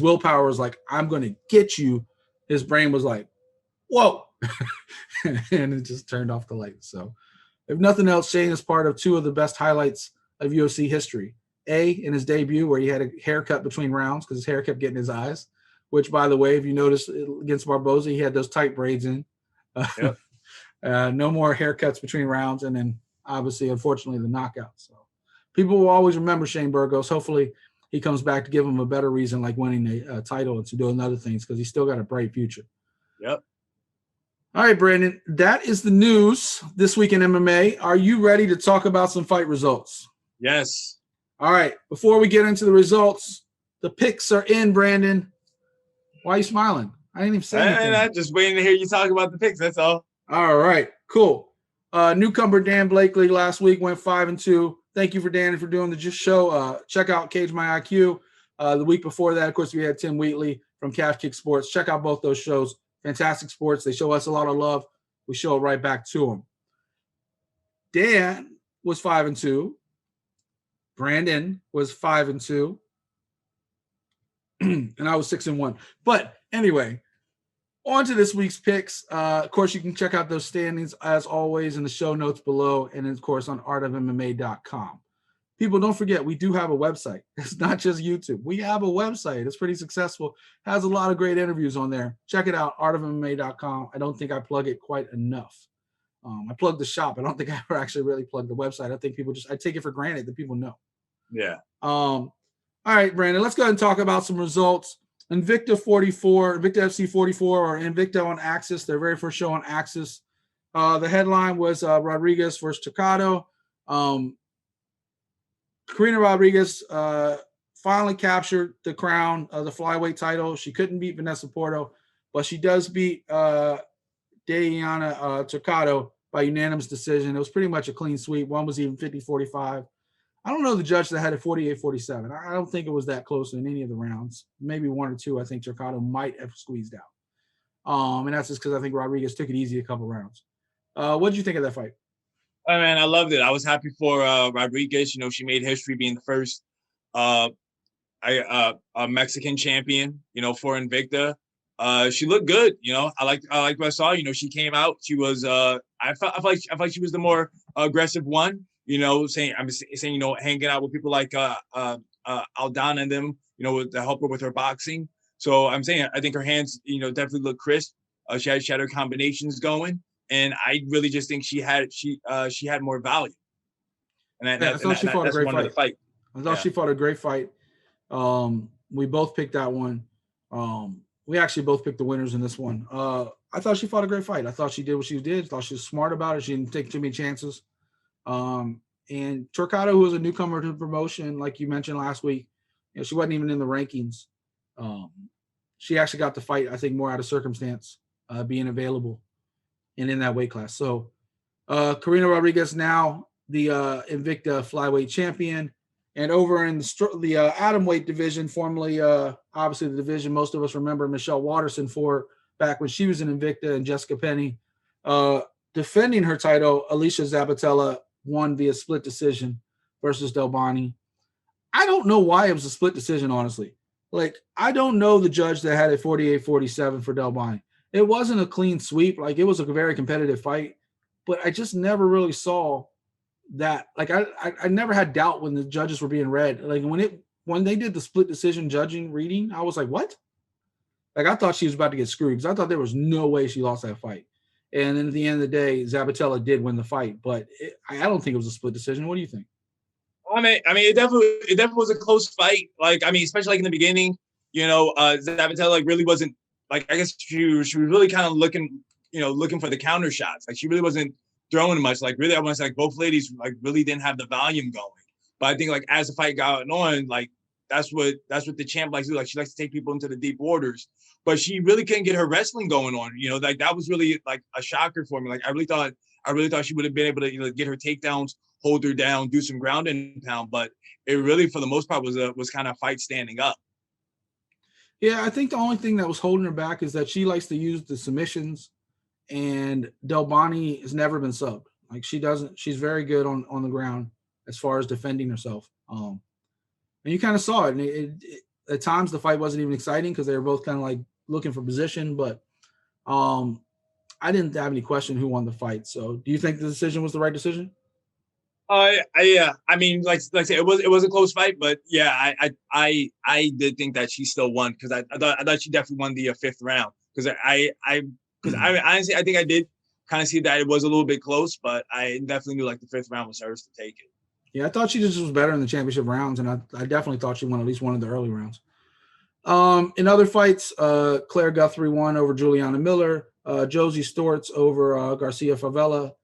willpower was like, I'm going to get you, his brain was like, whoa, and it just turned off the lights. So if nothing else, Shane is part of two of the best highlights of UFC history. In his debut where he had a haircut between rounds because his hair kept getting his eyes, which, by the way, if you notice against Barboza, he had those tight braids in. Yep. No more haircuts between rounds. And then, obviously, unfortunately, the knockout. So people will always remember Shane Burgos. Hopefully he comes back to give him a better reason, like winning a title and to doing other things because he's still got a bright future. Yep. All right, Brandon, that is the news this week in MMA. Are you ready to talk about some fight results? Yes. All right, before we get into the results, the picks are in, Brandon. Why are you smiling? I didn't even say anything. I'm just waiting to hear you talk about the picks, that's all. All right, cool. Newcomer Dan Blakely last week went 5-2. Thank you for Danny for doing the show. Check out Cage My IQ. The week before that, of course, we had Tim Wheatley from Calf Kick Sports. Check out both those shows. Fantastic sports. They show us a lot of love. We show it right back to them. Dan was 5-2. Brandon was 5-2. And I was 6-1. But anyway, on to this week's picks. Of course, you can check out those standings as always in the show notes below, and of course on artofmma.com. People, don't forget, we do have a website. It's not just YouTube. We have a website. It's pretty successful. Has a lot of great interviews on there. Check it out, artofmma.com. I don't think I plug it quite enough. I plug the shop. I don't think I ever actually really plug the website. I think I take it for granted that people know. Yeah. All right, Brandon, let's go ahead and talk about some results. InvictaFC 44, or Invicta on Axis, their very first show on Axis. The headline was Rodriguez versus Torquato. Karina Rodriguez finally captured the crown of the flyweight title. She couldn't beat Vanessa Porto, but she does beat Diana Torquato by unanimous decision. It was pretty much a clean sweep. One was even 50-45. I don't know the judge that had it 48-47. I don't think it was that close in any of the rounds. Maybe one or two I think Torquato might have squeezed out. And that's just because I think Rodriguez took it easy a couple rounds. What did you think of that fight? Oh, man, I loved it. I was happy for Rodriguez. You know, she made history being the first Mexican champion, you know, for Invicta. She looked good. You know, I like what I saw. You know, she came out. She was I felt like she was the more aggressive one. You know, saying you know, hanging out with people like Aldana and them. You know, to help her with her boxing. So I think her hands, you know, definitely look crisp. She had her combinations going. And I really just think she had more value. And I thought she fought a great fight. I thought she fought a great fight. We both picked that one. We actually both picked the winners in this one. I thought she fought a great fight. I thought she did what she did. I thought she was smart about it. She didn't take too many chances. And Torquato, who was a newcomer to the promotion, like you mentioned last week, you know, she wasn't even in the rankings. She actually got the fight, I think, more out of circumstance, being available and in that weight class. So Karina Rodriguez now the Invicta flyweight champion. And over in the atomweight division, formerly obviously the division most of us remember Michelle Watterson for back when she was in Invicta, and Jessica Penny defending her title. Alicia Zabatella won via split decision versus Delboni. I don't know why it was a split decision, honestly. Like, I don't know the judge that had it 48-47 for Delboni. It wasn't a clean sweep. Like, it was a very competitive fight, but I just never really saw that. Like, I never had doubt when the judges were being read. Like, when they did the split decision judging reading, I was like, what? Like, I thought she was about to get screwed because I thought there was no way she lost that fight. And then at the end of the day, Zabatella did win the fight, but I don't think it was a split decision. What do you think? I mean, it definitely was a close fight. Like, I mean, especially like in the beginning, Zabatella like really wasn't like, I guess she was really kind of looking for the counter shots. Like, she really wasn't throwing much. Like, really, I want to say like both ladies like really didn't have the volume going. But I think like as the fight got on, like that's what the champ likes to do. Like, she likes to take people into the deep waters. But she really couldn't get her wrestling going on. Like that was really like a shocker for me. Like, I really thought she would have been able to get her takedowns, hold her down, do some ground and pound, but it really, for the most part, was kind of fight standing up. Yeah, I think the only thing that was holding her back is that she likes to use the submissions, and Delboni has never been subbed. Like, she's very good on the ground as far as defending herself. And you kind of saw it. And at times the fight wasn't even exciting because they were both kind of like looking for position, but I didn't have any question who won the fight. So do you think the decision was the right decision? Yeah. I mean, like I said, it was a close fight, but yeah, I did think that she still won because I thought she definitely won the fifth round because I honestly I think I did kind of see that it was a little bit close, but I definitely knew like the fifth round was hers to take it. Yeah, I thought she just was better in the championship rounds, and I definitely thought she won at least one of the early rounds. In other fights, Claire Guthrie won over Juliana Miller, Josie Storts over Garcia Favela,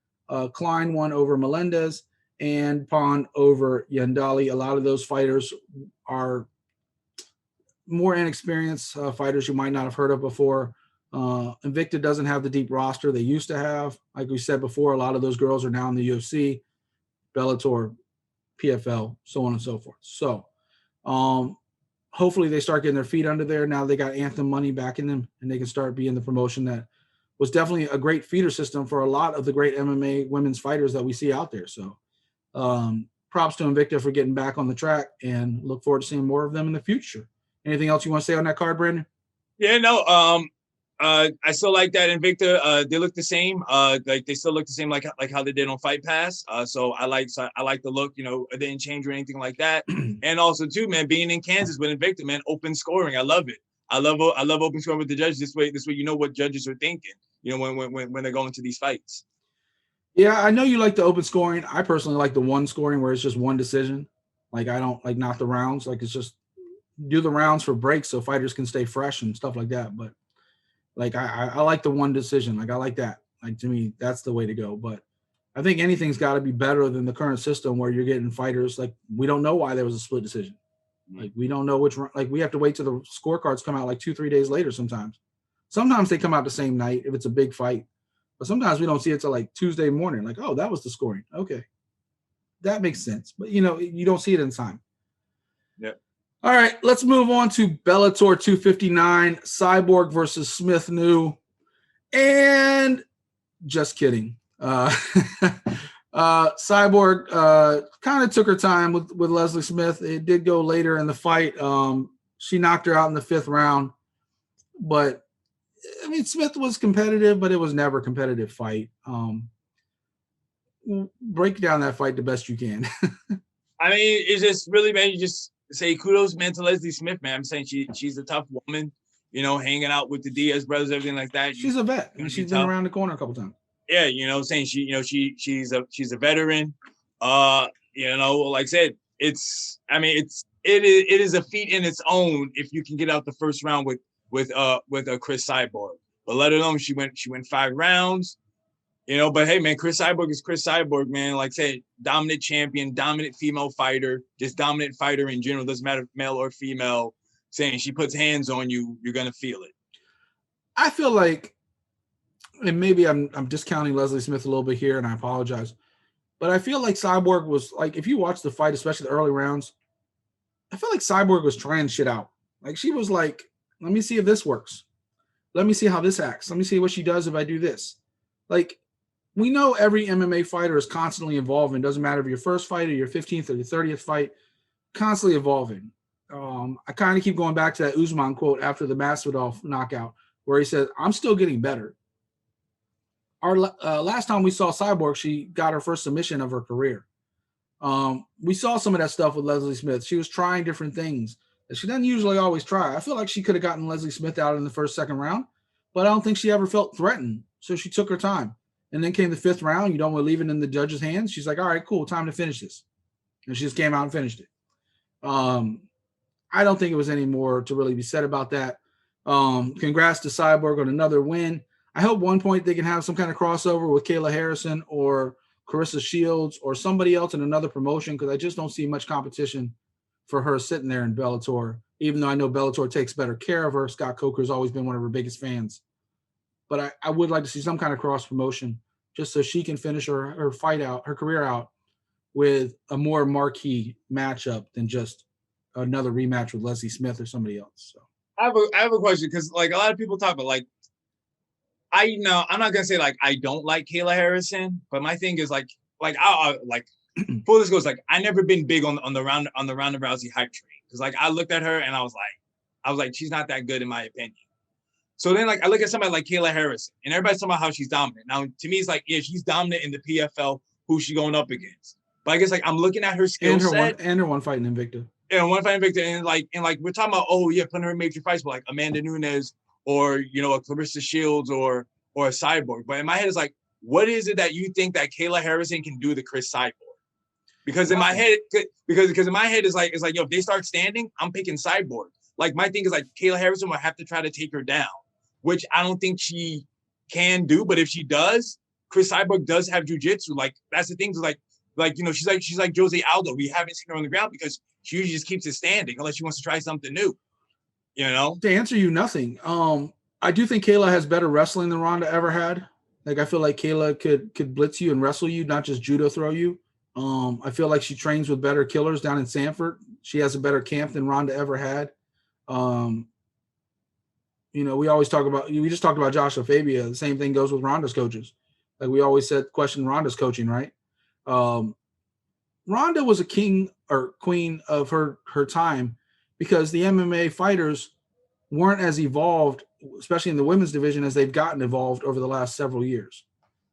Klein won over Melendez, and Pond over Yandali. A lot of those fighters are more inexperienced fighters you might not have heard of before. Invicta doesn't have the deep roster they used to have. Like we said before, a lot of those girls are now in the UFC, Bellator, PFL, so on and so forth. So hopefully they start getting their feet under there. Now they got Anthem money backing them, and they can start being the promotion that was definitely a great feeder system for a lot of the great MMA women's fighters that we see out there. So props to Invicta for getting back on the track, and look forward to seeing more of them in the future. Anything else you want to say on that card, Brandon? Yeah, no. I still like that Invicta. They look the same. Like they still look the same, like how they did on Fight Pass. So I like the look. It didn't change or anything like that. And also too, man, being in Kansas with Invicta, man, open scoring. I love it. I love open scoring with the judges. This way, you know what judges are thinking. When they're going to these fights. Yeah, I know you like the open scoring. I personally like the one scoring where it's just one decision. Like, I don't like not the rounds. Like, it's just do the rounds for breaks so fighters can stay fresh and stuff like that. But like, I like the one decision. Like, I like that. Like, to me, that's the way to go. But I think anything's got to be better than the current system where you're getting fighters. Like, we don't know why there was a split decision. Like, we don't know which, like, we have to wait till the scorecards come out like 2-3 days later sometimes. Sometimes they come out the same night if it's a big fight. But sometimes we don't see it till like Tuesday morning. Like, oh, that was the scoring. Okay. That makes sense. But, you don't see it in time. Yeah. All right, let's move on to Bellator 259, Cyborg versus Smith New. And just kidding. Cyborg kind of took her time with Leslie Smith. It did go later in the fight. She knocked her out in the fifth round. But, I mean, Smith was competitive, but it was never a competitive fight. Break down that fight the best you can. I mean, it's just really, man, you just say kudos, man, to Leslie Smith, man. I'm saying she's a tough woman, hanging out with the Diaz brothers, everything like that. She's a vet. I mean, she's been around the corner a couple times. Yeah, saying she's a veteran. Like I said, it is a feat in its own if you can get out the first round with Chris Cyborg. But let alone she went 5 rounds. But hey, man, Chris Cyborg is Chris Cyborg, man. Like I said, dominant champion, dominant female fighter, just dominant fighter in general. Doesn't matter male or female. Saying she puts hands on you, you're gonna feel it. I feel like, and maybe I'm discounting Leslie Smith a little bit here, and I apologize, But I feel like Cyborg was like, if you watch the fight, especially the early rounds, I feel like Cyborg was trying shit out. Like she was like, let me see if this works. Let me see how this acts. Let me see what she does if I do this. Like, we know every MMA fighter is constantly evolving. It doesn't matter if your first fight or your 15th or your 30th fight, constantly evolving. I kind of keep going back to that Usman quote after the Masvidal knockout, where he said, I'm still getting better. Our last time we saw Cyborg, she got her first submission of her career. We saw some of that stuff with Leslie Smith. She was trying different things that she doesn't usually always try. I feel like she could have gotten Leslie Smith out in the first, second round, but I don't think she ever felt threatened. So she took her time. And then came the fifth round. You don't want to leave it in the judge's hands. She's like, all right, cool, time to finish this. And she just came out and finished it. I don't think it was any more to really be said about that. Congrats to Cyborg on another win. I hope one point they can have some kind of crossover with Kayla Harrison or Carissa Shields or somebody else in another promotion, because I just don't see much competition for her sitting there in Bellator, even though I know Bellator takes better care of her. Scott Coker's always been one of her biggest fans. But I would like to see some kind of cross promotion just so she can finish her fight out, her career out with a more marquee matchup than just another rematch with Leslie Smith or somebody else. So I have a question, because like a lot of people talk about like, I'm not gonna say like I don't like Kayla Harrison, but my thing is like I like full disclosure, like I never been big on the Ronda Rousey hype train, because like I looked at her and I was like she's not that good in my opinion. So then like I look at somebody like Kayla Harrison and everybody's talking about how she's dominant. Now to me it's like, yeah, she's dominant in the PFL. Who's she going up against? But I guess like I'm looking at her skill set and her one fight in Invicta. Yeah, one fight in Invicta, and like we're talking about, oh yeah, putting her in major fights with like Amanda Nunes or a Clarissa Shields or a Cyborg. But in my head it's like, what is it that you think that Kayla Harrison can do to Chris Cyborg? Because in my head, because in my head it's like, yo, if they start standing, I'm picking Cyborg. Like my thing is like Kayla Harrison will have to try to take her down, which I don't think she can do. But if she does, Chris Cyborg does have jiu-jitsu. Like that's the thing. She's like Jose Aldo. We haven't seen her on the ground because she usually just keeps it standing unless she wants to try something new. To answer you, nothing. I do think Kayla has better wrestling than Ronda ever had. Like I feel like Kayla could blitz you and wrestle you, not just judo throw you. I feel like she trains with better killers down in Sanford. She has a better camp than Ronda ever had. We always we just talked about Joshua Fabia. The same thing goes with Ronda's coaches. Like we always question Ronda's coaching, right? Ronda was a king or queen of her time because the MMA fighters weren't as evolved, especially in the women's division, as they've gotten evolved over the last several years.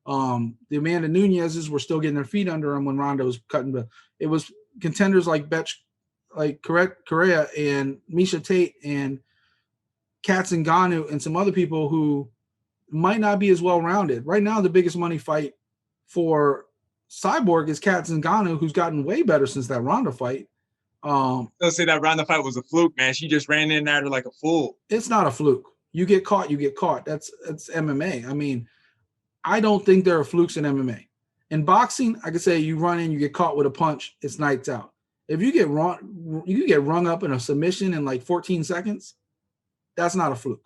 The Amanda Nunez's were still getting their feet under them when Ronda was cutting. It was contenders like Correa and Misha Tate and Katz and Ngannou and some other people who might not be as well-rounded. Right now, the biggest money fight for Cyborg is Katz and Ngannou, who's gotten way better since that Ronda fight. They'll say that Ronda fight was a fluke, man. She just ran in there like a fool. It's not a fluke. You get caught, you get caught. That's MMA. I mean, I don't think there are flukes in MMA. In boxing, I could say you run in, you get caught with a punch, it's nights out. If you get rung up in a submission in like 14 seconds, that's not a fluke.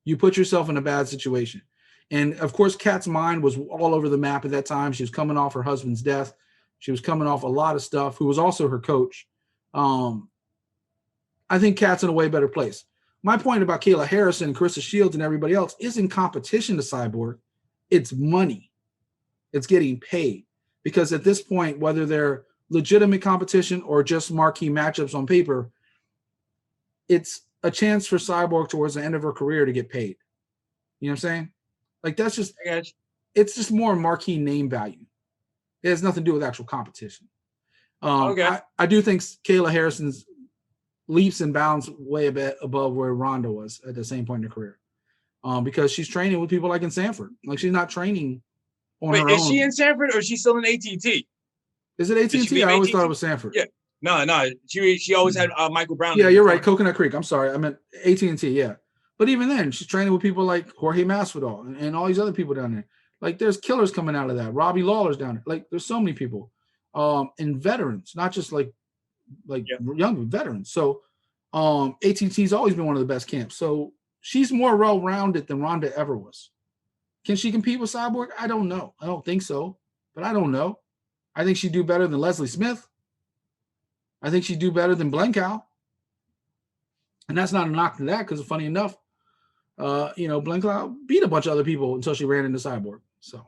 You put yourself in a bad situation. And of course, Kat's mind was all over the map at that time. She was coming off her husband's death. She was coming off a lot of stuff, who was also her coach. I think Kat's in a way better place. My point about Kayla Harrison, Carissa Shields, and everybody else isn't competition to Cyborg. It's money. It's getting paid. Because at this point, whether they're legitimate competition or just marquee matchups on paper, it's a chance for Cyborg towards the end of her career to get paid. You know what I'm saying? Like that's just, it's just more marquee name value. It has nothing to do with actual competition. I do think Kayla Harrison's leaps and bounds way a bit above where Ronda was at the same point in her career. Because she's training with people like in Sanford. Like she's not training on her own. Is she in Sanford or is she still in AT&T? Is it AT&T? I always thought it was Sanford. Yeah. No. She always had Michael Brown. Yeah, you're right. Coconut Creek. I'm sorry. I meant AT&T. Yeah. But even then, she's training with people like Jorge Masvidal and all these other people down there. Like there's killers coming out of that. Robbie Lawler's down there. Like there's so many people. And veterans, not just like young veterans. So AT&T's always been one of the best camps. So she's more well-rounded than Ronda ever was. Can she compete with Cyborg? I don't know. I don't think so, but I don't know. I think she'd do better than Leslie Smith. I think she'd do better than Blencow. And that's not a knock to that because, funny enough, Blencow beat a bunch of other people until she ran into Cyborg. So,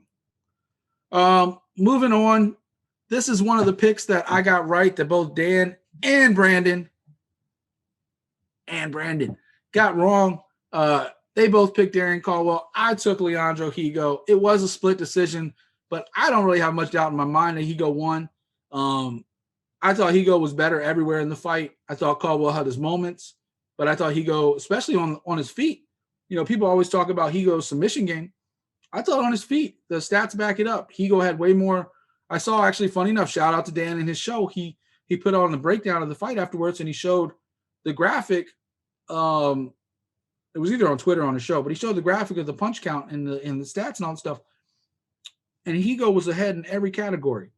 moving on. This is one of the picks that I got right that both Dan and Brandon got wrong. They both picked Darren Caldwell. I took Leandro Higo. It was a split decision, but I don't really have much doubt in my mind that Higo won. I thought Higo was better everywhere in the fight. I thought Caldwell had his moments, but I thought Higo, especially on his feet, people always talk about Higo's submission game. I thought on his feet, the stats back it up. Higo had way more. I saw, actually, funny enough, shout out to Dan in his show. He put on the breakdown of the fight afterwards, and he showed the graphic. It was either on Twitter or on the show, but he showed the graphic of the punch count and the stats and all that stuff. And Higo was ahead in every category.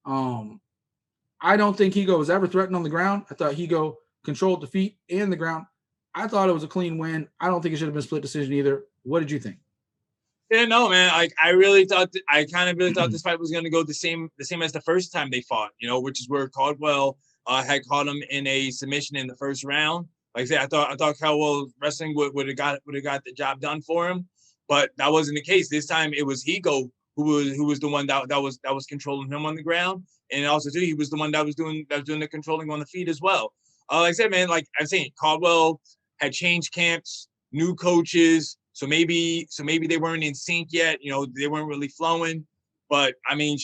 I don't think Higo was ever threatened on the ground. I thought Higo controlled the feet and the ground. I thought it was a clean win. I don't think it should have been a split decision either. What did you think? Yeah, no, man. I kind of really thought this fight was going to go the same as the first time they fought, which is where Caldwell had caught him in a submission in the first round. Like I said, I thought Caldwell wrestling would have got the job done for him, but that wasn't the case. This time it was Higo who was the one that was controlling him on the ground, and also too he was the one that was doing the controlling on the feet as well. Like I said, man, like I'm saying, Caldwell had changed camps, new coaches. So maybe they weren't in sync yet. They weren't really flowing. But I mean,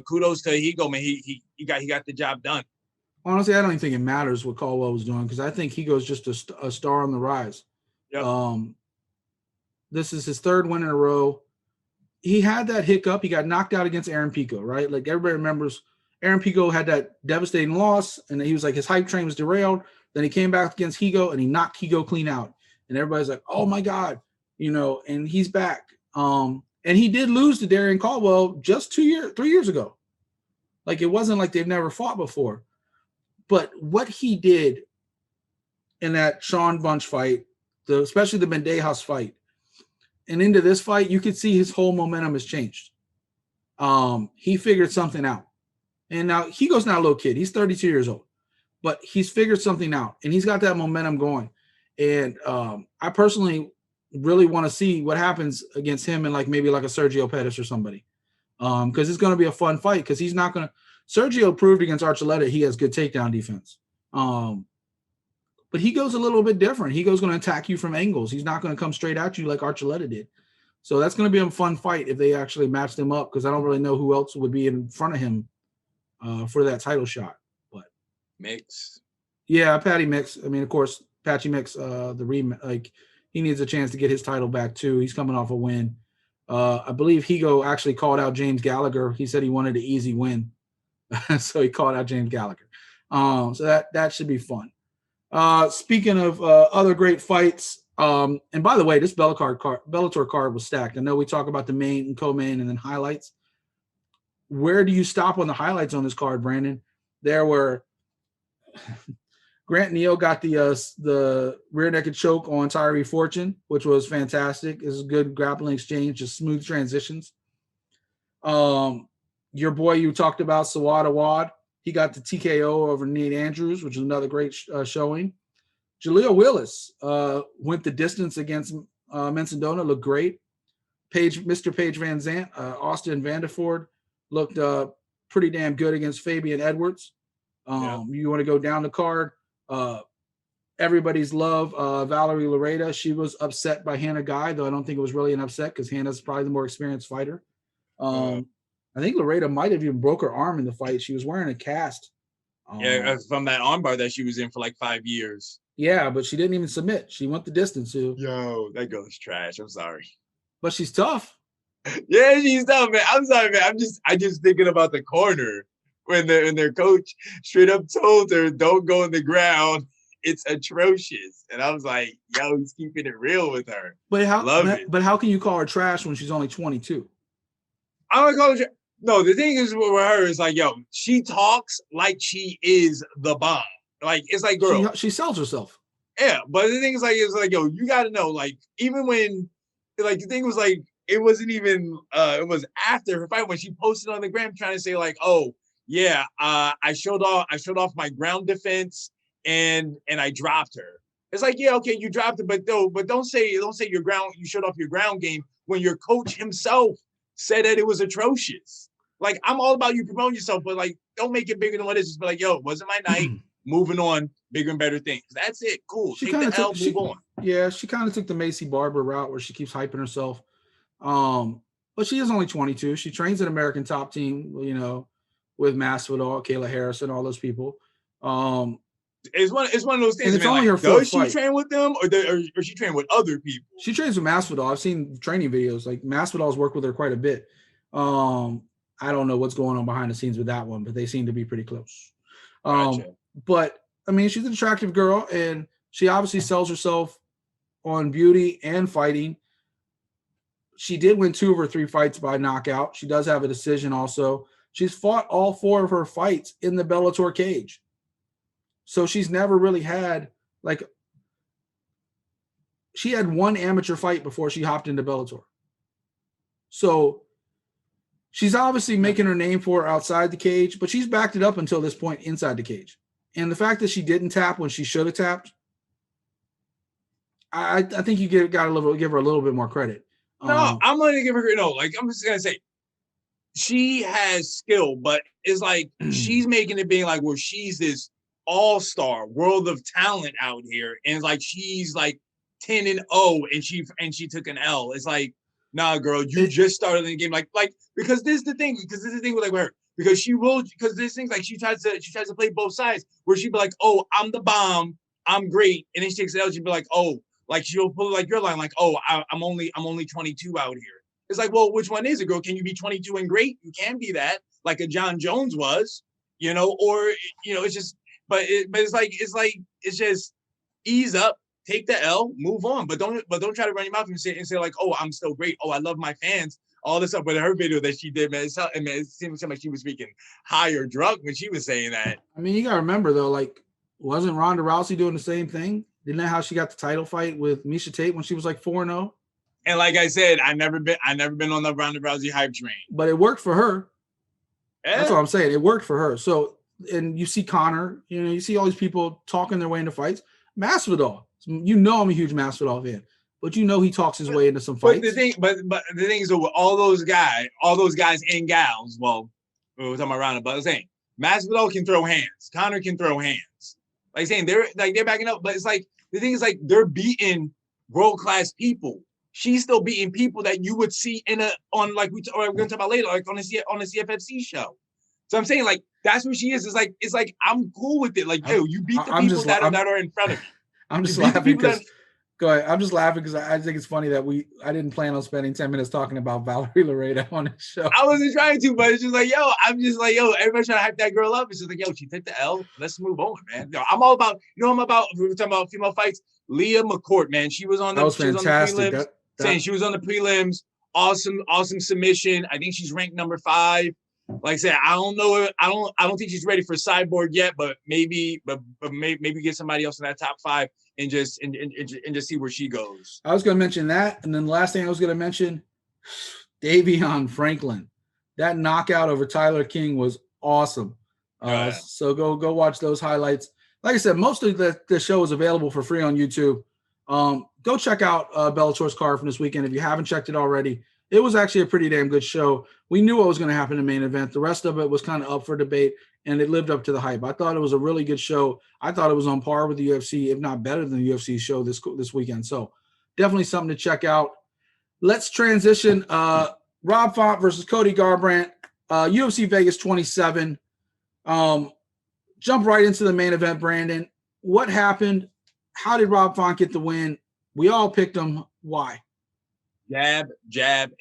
kudos to Higo, man. He got the job done. Honestly, I don't even think it matters what Caldwell was doing because I think Higo's just a star on the rise. Yep. This is his third win in a row. He had that hiccup. He got knocked out against Aaron Pico, right? Like everybody remembers, Aaron Pico had that devastating loss, and he was like his hype train was derailed. Then he came back against Higo, and he knocked Higo clean out. And everybody's like, "Oh my God." And he's back. And he did lose to Darren Caldwell just 3 years ago. Like, it wasn't like they've never fought before. But what he did in that Sean Bunch fight, especially the Mendejas fight, and into this fight, you could see his whole momentum has changed. He figured something out. And now Higo's not a little kid. He's 32 years old. But he's figured something out. And he's got that momentum going. And I personally really want to see what happens against him and maybe a Sergio Pettis or somebody. Because it's going to be a fun fight because he's not going to – Sergio proved against Archuleta he has good takedown defense. But Higo's a little bit different. Higo's going to attack you from angles. He's not going to come straight at you like Archuleta did. So that's going to be a fun fight if they actually match them up because I don't really know who else would be in front of him for that title shot. But Mix. Yeah, Patty Mix. I mean, of course, Patchy Mix, he needs a chance to get his title back too. He's coming off a win. I believe Higo actually called out James Gallagher. He said he wanted an easy win. So he called out James Gallagher. So that should be fun. Speaking of other great fights, and by the way, this Bellator card was stacked. I know we talk about the main and co-main and then highlights. Where do you stop on the highlights on this card, Brandon? There were Grant Neal got the rear naked choke on Tyree Fortune, which was fantastic. It was a good grappling exchange, just smooth transitions. Your boy you talked about, Sawad Awad, he got the TKO over Nate Andrews, which is another great showing. Jaleel Willis went the distance against Mensendona, looked great. Mr. Paige Van Zant, Austin Vanderford looked pretty damn good against Fabian Edwards. You want to go down the card. Everybody's love, Valerie Loretta. She was upset by Hannah Guy, though I don't think it was really an upset because Hannah's probably the more experienced fighter. I think Loretta might have even broke her arm in the fight. She was wearing a cast. From that armbar that she was in for like 5 years. Yeah, but she didn't even submit. She went the distance too. Yo, that girl is trash. I'm sorry. But she's tough. Yeah, she's tough, man. I'm sorry, man. I'm just thinking about the corner when their coach straight up told her, "Don't go on the ground. It's atrocious." And I was like, "Yo, he's keeping it real with her." But how can you call her trash when she's only 22? I'm gonna call her. No, the thing is with her is like, yo, she talks like she is the bomb. Like it's like, girl, she sells herself. Yeah, but the thing is like, yo, you got to know, like, even when, like, the thing was like, it wasn't even, it was after her fight when she posted on the gram trying to say like, oh, Yeah, I showed off my ground defense and I dropped her. It's like, yeah, okay, you dropped it, but don't say you showed off your ground game when your coach himself said that it was atrocious. Like, I'm all about you promoting yourself, but like, don't make it bigger than what it is. Just be like, yo, it wasn't my night. Moving on, bigger and better things. That's it. Cool. Take the L, move on. Yeah, she kind of took the Macy Barber route where she keeps hyping herself. But she is only 22. She trains an American Top Team, you know, with Masvidal, Kayla Harrison, all those people. It's one of those things. And it's only her fourth fight. Does she train with them, or she train with other people? She trains with Masvidal. I've seen training videos. Like, Masvidal's worked with her quite a bit. I don't know what's going on behind the scenes with that one, but they seem to be pretty close. Gotcha. But I mean, she's an attractive girl, and she obviously sells herself on beauty and fighting. She did win 2 of her 3 fights by knockout. She does have a decision also. She's fought all 4 of her fights in the Bellator cage. So she's never really had, like, she had 1 amateur fight before she hopped into Bellator. So she's obviously making her name for her outside the cage, but she's backed it up until this point inside the cage. And the fact that she didn't tap when she should have tapped, I think you give her a little bit more credit. No, I'm going to give her like, I'm just going to say she has skill, but it's like she's making it being like, well, she's this all-star world of talent out here, and it's like she's like 10-0 and she took an L. It's like, nah, girl, you just started in the game, like because this is the thing with like her, because this thing's like she tries to play both sides, where she'd be like, oh, I'm the bomb, I'm great, and then she takes an L, she'd be like, oh, like she'll pull like your line, like, oh, I'm only 22 out here. It's like, well, which one is it, girl? Can you be 22 and great? You can be that, like a John Jones was, or it's just, but it's just ease up, take the L, move on, but don't try to run your mouth and say like, oh, I'm still great, oh, I love my fans, all this stuff. But in her video that she did, man, it seemed like she was speaking high or drunk when she was saying that. I mean, you gotta remember though, like, wasn't Ronda Rousey doing the same thing? Didn't that how she got the title fight with Miesha Tate when she was like 4-0? And like I said, I never been on the Ronda Rousey hype train. But it worked for her. Yeah. That's what I'm saying. It worked for her. So, and you see Conor, you see all these people talking their way into fights. Masvidal, I'm a huge Masvidal fan, but he talks his way into some fights. But the thing is, with all those guys and gals, well, we're talking about Ronda, but I'm saying Masvidal can throw hands. Conor can throw hands. Like saying they're backing up, but it's like the thing is like they're beating world-class people. She's still beating people that you would see we're gonna talk about later, like on the CFFC show. So I'm saying, like, that's what she is. It's like I'm cool with it. Like, yo, you beat the people that are in front of you. I'm just laughing because go ahead. I'm just laughing because I think it's funny that I didn't plan on spending 10 minutes talking about Valerie Laredo on this show. I wasn't trying to, but it's just like, everybody's trying to hype that girl up. It's just like, yo, she took the L. Let's move on, man. Yo, I'm all about, we were talking about female fights. Leah McCourt, man. She was on the prelims. She was on the prelims. Awesome submission. I think she's ranked number 5. Like I said, I don't know. I don't think she's ready for Cyborg yet, but maybe get somebody else in that top 5 and just see where she goes. I was going to mention that, and then the last thing I was going to mention, Davion Franklin. That knockout over Tyler King was awesome. So go watch those highlights. Like I said, most of the show is available for free on YouTube. Go check out Bellator's card from this weekend if you haven't checked it already. It was actually a pretty damn good show. We knew what was going to happen in the main event. The rest of it was kind of up for debate, and it lived up to the hype. I thought it was a really good show. I thought it was on par with the UFC, if not better than the UFC show this weekend. So definitely something to check out. Let's transition. Rob Font versus Cody Garbrandt, UFC Vegas 27. Jump right into the main event, Brandon. What happened? How did Rob Font get the win? We all picked him. Why? Jab,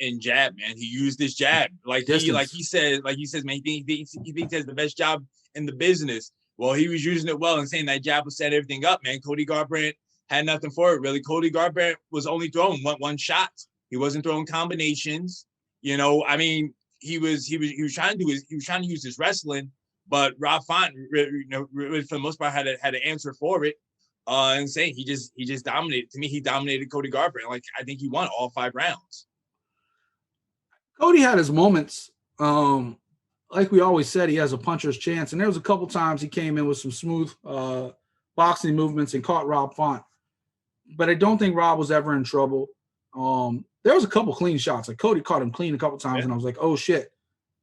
and jab, man. He used this jab. He says, man, he thinks he has the best job in the business. Well, he was using it well and saying that jab would set everything up, man. Cody Garbrandt had nothing for it, really. Cody Garbrandt was only throwing one shot. He wasn't throwing combinations. I mean, he was trying to use his wrestling, but Rob Font, really, for the most part, had an answer for it. And saying he just dominated. To me, he dominated Cody Garbrandt. Like, I think he won all 5 rounds. Cody had his moments. like we always said, he has a puncher's chance. And there was a couple times he came in with some smooth boxing movements and caught Rob Font. But I don't think Rob was ever in trouble. There was a couple clean shots. Like Cody caught him clean a couple times, and I was like, oh, shit.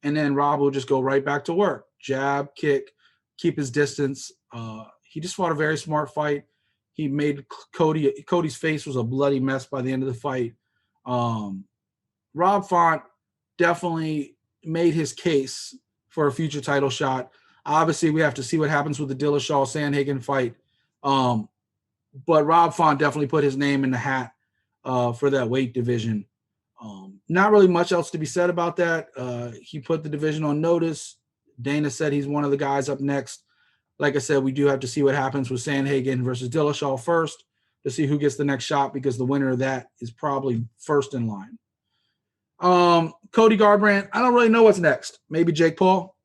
And then Rob will just go right back to work. Jab, kick, keep his distance. He just fought a very smart fight. He made Cody's face was a bloody mess by the end of the fight. Rob Font definitely made his case for a future title shot. Obviously, we have to see what happens with the Dillashaw-Sandhagen fight. But Rob Font definitely put his name in the hat for that weight division. Not really much else to be said about that. He put the division on notice. Dana said he's one of the guys up next. Like I said, we do have to see what happens with Sandhagen versus Dillashaw first to see who gets the next shot, because the winner of that is probably first in line. Cody Garbrandt, I don't really know what's next. Maybe Jake Paul.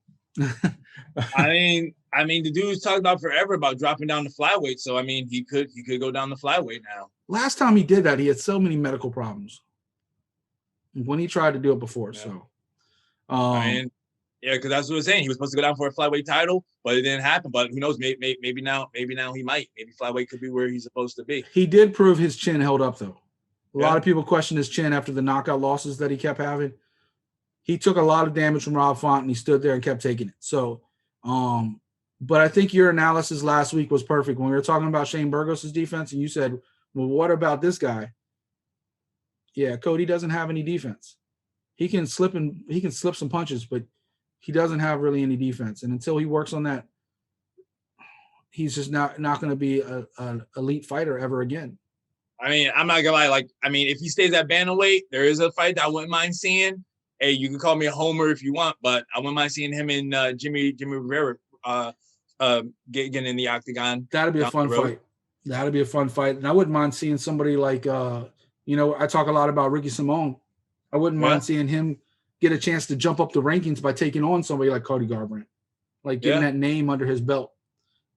I mean, the dude's talked about forever about dropping down to flyweight. So I mean, he could go down to flyweight now. Last time he did that, he had so many medical problems when he tried to do it before. Yeah. So, because that's what I was saying. He was supposed to go down for a flyweight title, but it didn't happen. But who knows? Maybe now he might. Maybe flyweight could be where he's supposed to be. He did prove his chin held up, though. A lot of people questioned his chin after the knockout losses that he kept having. He took a lot of damage from Rob Font, and he stood there and kept taking it. So, but I think your analysis last week was perfect when we were talking about Shane Burgos' defense, and you said, well, what about this guy? Yeah, Cody doesn't have any defense. He can slip some punches, but he doesn't have really any defense. And until he works on that, he's just not going to be an elite fighter ever again. I mean, I'm not gonna lie. Like, I mean, if he stays at bantamweight, there is a fight that I wouldn't mind seeing. Hey, you can call me a homer if you want, but I wouldn't mind seeing him and Jimmy Rivera getting in the octagon. That'd be a fun fight. That'd be a fun fight. And I wouldn't mind seeing somebody like, I talk a lot about Ricky Simone. I wouldn't mind seeing him get a chance to jump up the rankings by taking on somebody like Cody Garbrandt, like getting that name under his belt.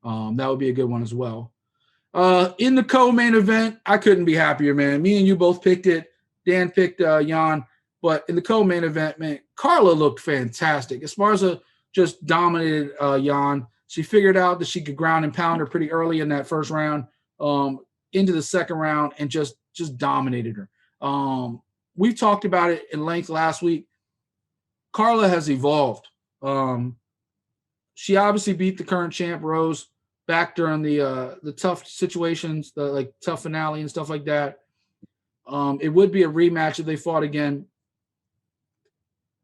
That would be a good one as well. In the co-main event, I couldn't be happier, man. Me and you both picked it. Dan picked Yan. But in the co-main event, man, Carla looked fantastic. Esparza just dominated Yan. She figured out that she could ground and pound her pretty early in that first round, into the second round, and just dominated her. We talked about it in length last week. Carla has evolved. She obviously beat the current champ, Rose, back during the tough situations, the tough finale and stuff like that. It would be a rematch if they fought again.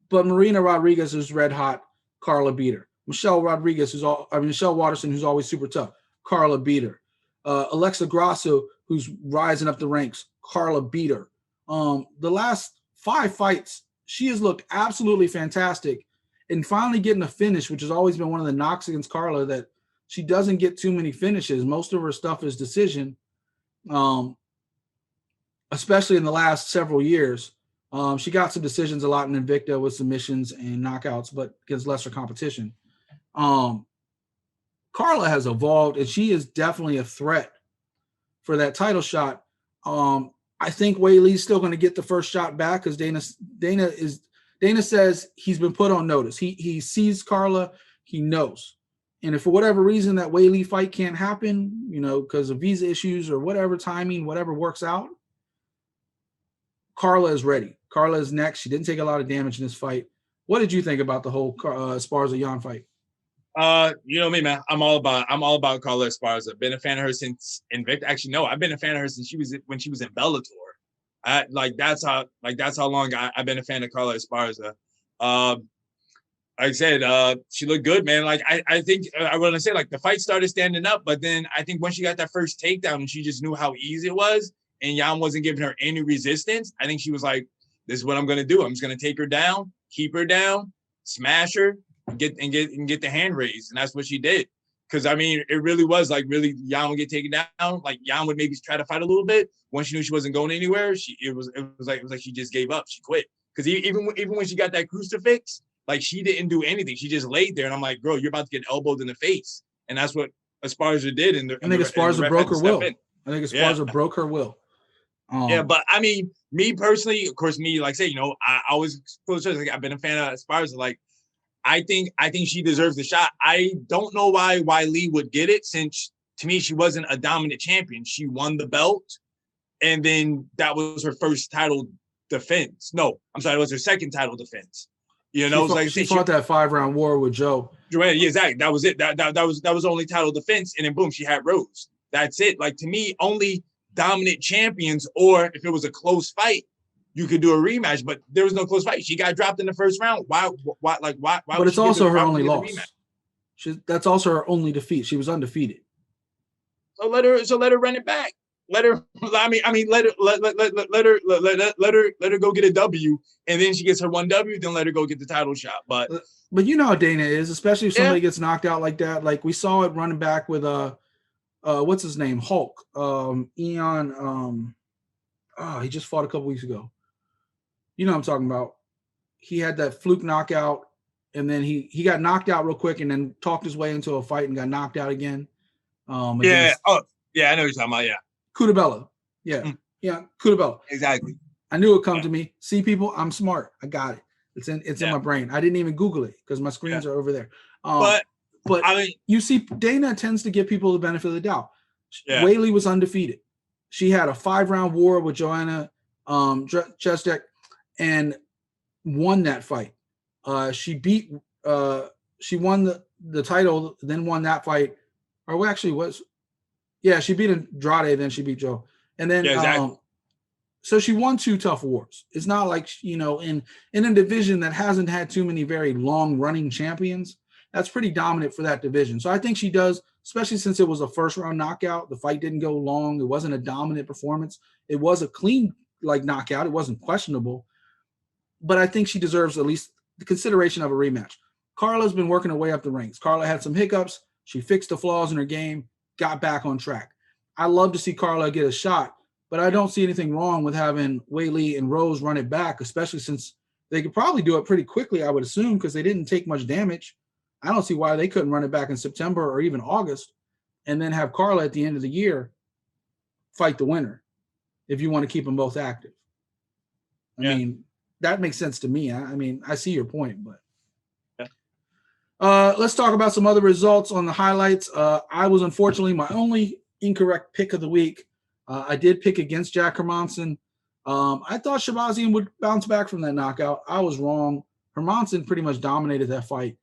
But Marina Rodriguez is red hot. Carla beat her. Michelle Waterson, who's always super tough. Carla beat her. Alexa Grasso, who's rising up the ranks. Carla beat her. The last 5 fights, she has looked absolutely fantastic. And finally getting a finish, which has always been one of the knocks against Carla, that she doesn't get too many finishes. Most of her stuff is decision, especially in the last several years. She got some decisions a lot in Invicta with submissions and knockouts, but against lesser competition. Carla has evolved, and she is definitely a threat for that title shot. I think Weili's still going to get the first shot back because Dana says he's been put on notice. He sees Carla, he knows. And if for whatever reason that Weili fight can't happen, because of visa issues or whatever timing, whatever works out, Carla is ready. Carla is next. She didn't take a lot of damage in this fight. What did you think about the whole Esparza Yan fight? You know me, man. I'm all about Carla Esparza. Been a fan of her since Invicta. Actually, no, I've been a fan of her since when she was in Bellator. That's how long I've been a fan of Carla Esparza. Like I said, she looked good, man. Like I think I want to say the fight started standing up, but then I think once she got that first takedown and she just knew how easy it was, and Yan wasn't giving her any resistance, I think she was like, "This is what I'm gonna do. I'm just gonna take her down, keep her down, smash her, and get the hand raised," and that's what she did. Because I mean, it really was really Yan would get taken down. Like Yan would maybe try to fight a little bit. Once she knew she wasn't going anywhere, it was like she just gave up. She quit. Because even when she got that crucifix, she didn't do anything. She just laid there, and I'm like, "Girl, you're about to get elbowed in the face," and that's what Esparza did. I think Esparza broke her will. I think Esparza broke her will. Yeah, but I mean, me personally, of course, I always I've been a fan of Esparza. I think she deserves the shot. I don't know why Lee would get it, since to me she wasn't a dominant champion. She won the belt, and then that was her first title defense. No, I'm sorry, it was her second title defense. You know, she fought that 5-round war with Joe. Yeah, exactly. That was it. That was only title defense, and then boom, she had Rose. That's it. Like, to me, only dominant champions, or if it was a close fight, you could do a rematch. But there was no close fight. She got dropped in the first round. Why? But it's also her only loss. That's also her only defeat. She was undefeated. So let her run it back. Let her. I mean, let her go get a W, and then she gets her one W. Then let her go get the title shot. But you know how Dana is, especially if somebody gets knocked out like that. Like, we saw it running back with what's his name, Hulk, Eon. He just fought a couple weeks ago. You know what I'm talking about. He had that fluke knockout, and then he got knocked out real quick, and then talked his way into a fight and got knocked out again. I know what you're talking about. Yeah. Cutabella. Yeah. Yeah. Cutabella. Exactly. I knew it would come to me. See, people, I'm smart. I got it. It's in my brain. I didn't even Google it because my screens are over there. But I mean, you see, Dana tends to give people the benefit of the doubt. Yeah. Weili was undefeated. She had a 5-round war with Joanna Chestek and won that fight. She won the title, then won that fight. Or actually she beat Andrade, then she beat Joe. And then exactly. So she won 2 tough wars. It's not like, you know, in a division that hasn't had too many very long running champions, that's pretty dominant for that division. So I think she does, especially since it was a first round knockout. The fight didn't go long. It wasn't a dominant performance. It was a clean knockout. It wasn't questionable. But I think she deserves at least the consideration of a rematch. Carla's been working her way up the ranks. Carla had some hiccups. She fixed the flaws in her game, got back on track. I love to see Carla get a shot, but I don't see anything wrong with having Weili and Rose run it back, especially since they could probably do it pretty quickly, I would assume, because they didn't take much damage. I don't see why they couldn't run it back in September or even August, and then have Carla at the end of the year fight the winner if you want to keep them both active. I mean, that makes sense to me. I mean, I see your point, but let's talk about some other results on the highlights. I was unfortunately my only incorrect pick of the week. I did pick against Jack Hermanson. I thought Shabazian would bounce back from that knockout. I was wrong. Hermanson pretty much dominated that fight.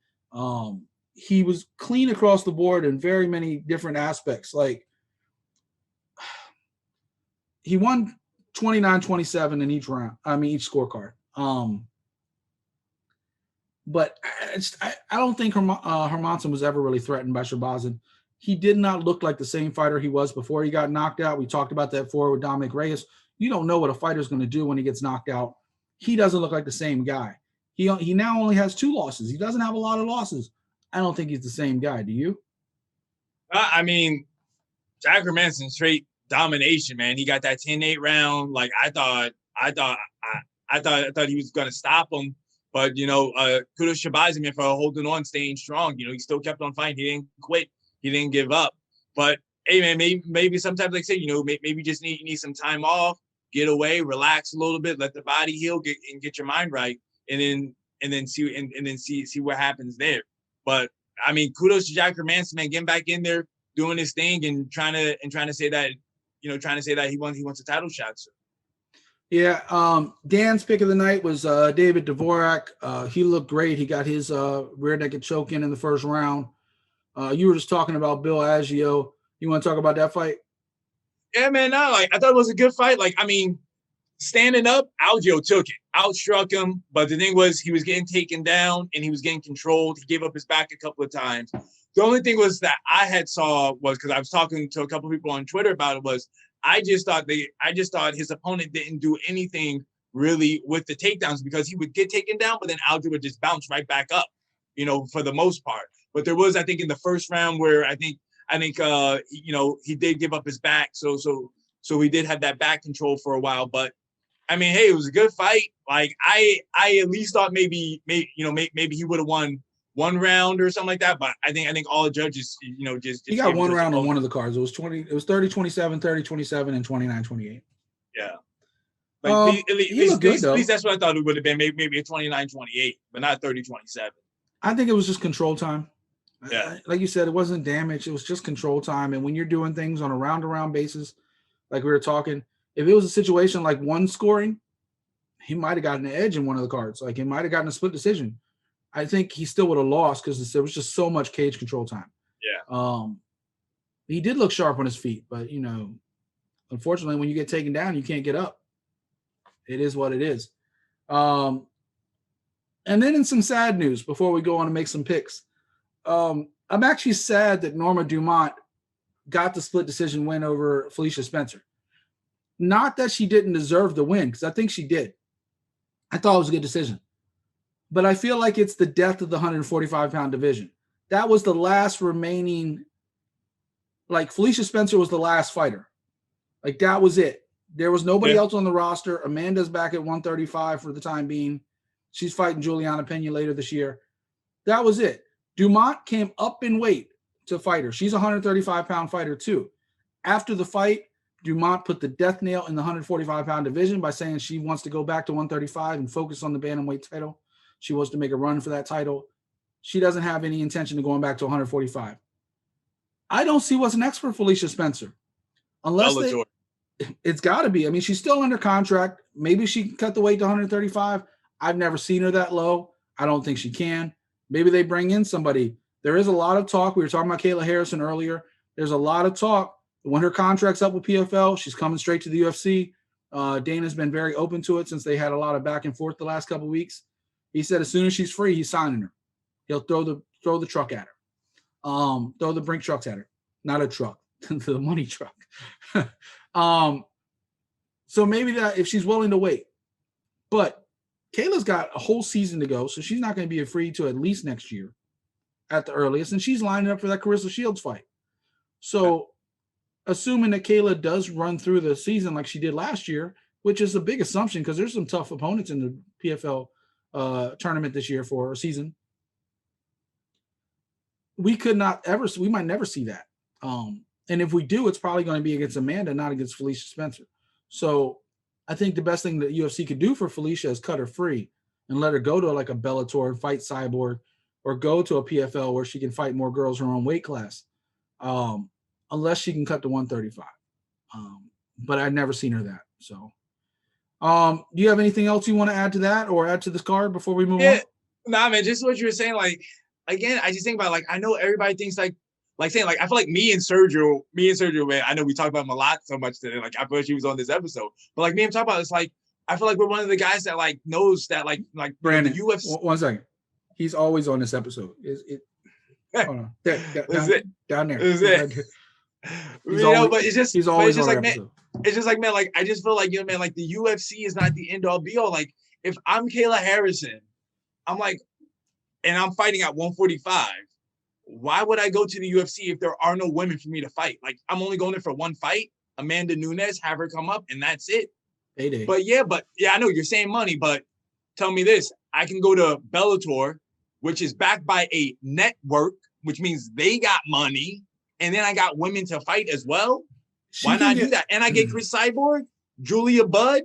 He was clean across the board in very many different aspects. Like, he won 29-27 in each round. I mean, each scorecard. But I don't think Hermanson was ever really threatened by Shabazian. He did not look like the same fighter he was before he got knocked out. We talked about that before with Dominic Reyes. You don't know what a fighter's going to do when he gets knocked out. He doesn't look like the same guy. He now only has 2 losses. He doesn't have a lot of losses. I don't think he's the same guy. Do you? I mean, Jack Hermanson, straight domination, man. He got that 10-8 round. Like, I thought he was going to stop him. But, you know, kudos to Shabazian, man, for holding on, staying strong. You know, he still kept on fighting. He didn't quit. He didn't give up. But, hey, man, maybe sometimes, like I say, you know, maybe you just need some time off, get away, relax a little bit, let the body heal, get your mind right, and then see what happens there. But, I mean, kudos to Jack Hermanson, man, getting back in there, doing his thing, and trying to say that, you know, he wants a title shot. So. Yeah, Dan's pick of the night was David Dvorak. He looked great. He got his rear naked choke in the first round. You were just talking about Bill Aggio. You want to talk about that fight? Yeah, man. I thought it was a good fight. Like, I mean, standing up, Aggio took it, outstruck him. But the thing was, he was getting taken down and he was getting controlled. He gave up his back a couple of times. The only thing was that I saw was, because I was talking to a couple of people on Twitter about it, was I just thought his opponent didn't do anything really with the takedowns, because he would get taken down, but then Aggio would just bounce right back up, you know, for the most part. But there was, I think, in the first round where I think you know, he did give up his back, so he did have that back control for a while. But I mean, hey, it was a good fight. Like, I at least thought maybe he would have won one round or something like that. But I think all the judges, you know, just he got one round on one of the cards. It was 30-27, 30-27, and 29-28. Yeah. Like, at least that's what I thought it would have been, maybe a 29-28, but not 30-27. I think it was just control time. Yeah. Like you said, it wasn't damage. It was just control time. And when you're doing things on a round-to-round basis, like we were talking, if it was a situation like one scoring, he might have gotten an edge in one of the cards. Like he might have gotten a split decision. I think he still would have lost because there was just so much cage control time. Yeah. He did look sharp on his feet, but unfortunately, when you get taken down, you can't get up. It is what it is. And then in some sad news, before we go on and make some picks, I'm actually sad that Norma Dumont got the split decision win over Felicia Spencer. Not that she didn't deserve the win, because I think she did. I thought it was a good decision. But I feel like it's the death of the 145-pound division. That was the last remaining, like Felicia Spencer was the last fighter. Like that was it. There was nobody else on the roster. Amanda's back at 135 for the time being. She's fighting Juliana Pena later this year. That was it. Dumont came up in weight to fight her. She's a 135-pound fighter too. After the fight, Dumont put the death nail in the 145-pound division by saying she wants to go back to 135 and focus on the bantamweight title. She wants to make a run for that title. She doesn't have any intention of going back to 145. I don't see what's next for Felicia Spencer. Unless it's got to be. I mean, she's still under contract. Maybe she can cut the weight to 135. I've never seen her that low. I don't think she can. Maybe they bring in somebody. There is a lot of talk. We were talking about Kayla Harrison earlier. There's a lot of talk. When her contract's up with PFL, she's coming straight to the UFC. Dana's been very open to it since they had a lot of back and forth the last couple of weeks. He said as soon as she's free, he's signing her. He'll throw the truck at her. Throw the brink trucks at her. Not a truck, the money truck. So maybe that if she's willing to wait. But Kayla's got a whole season to go, so she's not going to be free to at least next year at the earliest. And she's lining up for that Carissa Shields fight. So assuming that Kayla does run through the season like she did last year, which is a big assumption because there's some tough opponents in the PFL tournament this year for a season. We might never see that. And if we do, it's probably going to be against Amanda, not against Felicia Spencer. So I think the best thing that UFC could do for Felicia is cut her free and let her go to like a Bellator and fight Cyborg, or go to a PFL where she can fight more girls her own weight class. Unless she can cut to 135. But I've never seen her that. So do you have anything else you want to add to that or add to this card before we move on? Nah, man, just what you were saying, like, again, I just think about, like, I know everybody thinks like saying, like, I feel like me and Sergio, man, I know we talk about him a lot so much today. Like, I feel like he was on this episode. But, like, me and him talk about it, it's like, I feel like we're one of the guys that, like, knows that, like Brandon, the UFC. 1 second. He's always on this episode. Hold on. Down there. Is it? But it's just, he's always on like, episode. Man, it's just like, man, like, I just feel like, man, like, the UFC is not the end all be all. Like, if I'm Kayla Harrison, I'm like, and I'm fighting at 145, why would I go to the UFC if there are no women for me to fight? Like, I'm only going there for one fight, Amanda Nunes, have her come up, and that's it. Payday. But I know you're saying money, but tell me this, I can go to Bellator, which is backed by a network, which means they got money, and then I got women to fight as well. Why not do that? And I get Chris Cyborg, Julia Budd.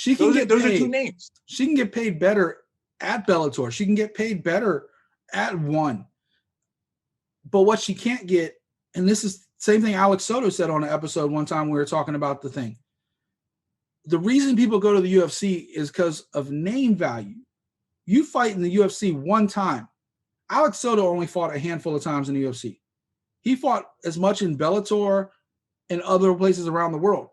Those are 2 names. She can get paid better at Bellator. She can get paid better at one. But what she can't get, and this is the same thing Alex Soto said on an episode one time we were talking about the thing. The reason people go to the UFC is because of name value. You fight in the UFC one time. Alex Soto only fought a handful of times in the UFC. He fought as much in Bellator and other places around the world.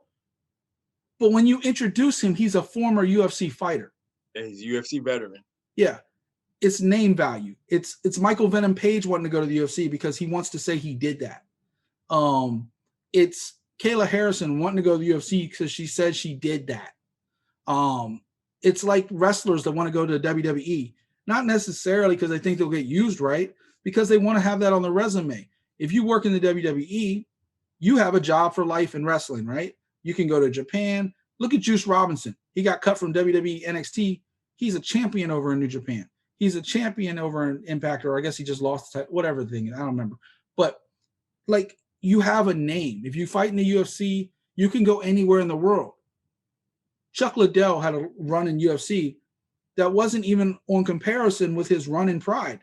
But when you introduce him, he's a former UFC fighter. Yeah, he's a UFC veteran. Yeah. It's name value. It's Michael Venom Page wanting to go to the UFC because he wants to say he did that. It's Kayla Harrison wanting to go to the UFC because she said she did that. It's like wrestlers that want to go to WWE, not necessarily because they think they'll get used right, because they want to have that on their resume. If you work in the WWE, you have a job for life in wrestling, right? You can go to Japan. Look at Juice Robinson. He got cut from WWE NXT. He's a champion over in New Japan. He's a champion over in Impact, or I guess he just lost whatever thing. I don't remember. But like, you have a name. If you fight in the UFC, you can go anywhere in the world. Chuck Liddell had a run in UFC that wasn't even on comparison with his run in Pride.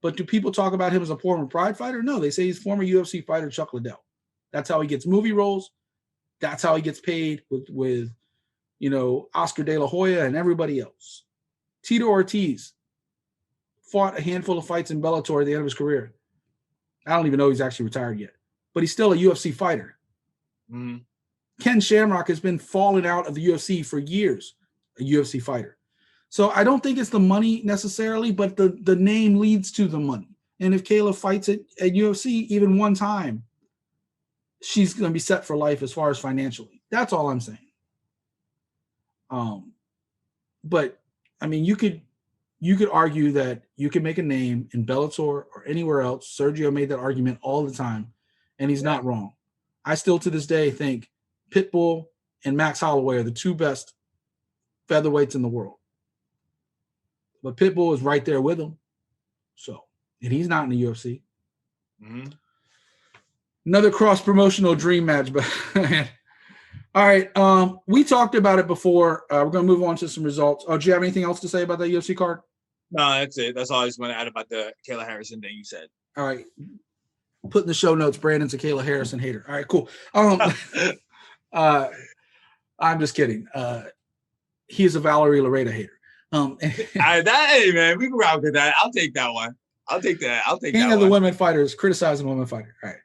But do people talk about him as a former Pride fighter? No, they say he's former UFC fighter Chuck Liddell. That's how he gets movie roles. That's how he gets paid with Oscar De La Hoya and everybody else. Tito Ortiz fought a handful of fights in Bellator at the end of his career. I don't even know he's actually retired yet, but he's still a UFC fighter. Mm-hmm. Ken Shamrock has been falling out of the UFC for years, a UFC fighter. So I don't think it's the money necessarily, but the name leads to the money. And if Kayla fights at UFC even one time, she's going to be set for life as far as financially. That's all I'm saying. But I mean, you could argue that you can make a name in Bellator or anywhere else. Sergio made that argument all the time, and he's not wrong. I still to this day think Pitbull and Max Holloway are the two best featherweights in the world. But Pitbull is right there with him. So, and he's not in the UFC. Mm-hmm. Another cross-promotional dream match. But all right. We talked about it before. We're going to move on to some results. Oh, do you have anything else to say about that UFC card? No, that's it. That's all I just want to add about the Kayla Harrison thing you said. All right. Put in the show notes, Brandon's a Kayla Harrison hater. All right, cool. I'm just kidding. He's a Valerie Loretta hater. Hey man, we can rock with that. I'll take that one. I'll take that. King of the women fighters criticizing women fighter. All right.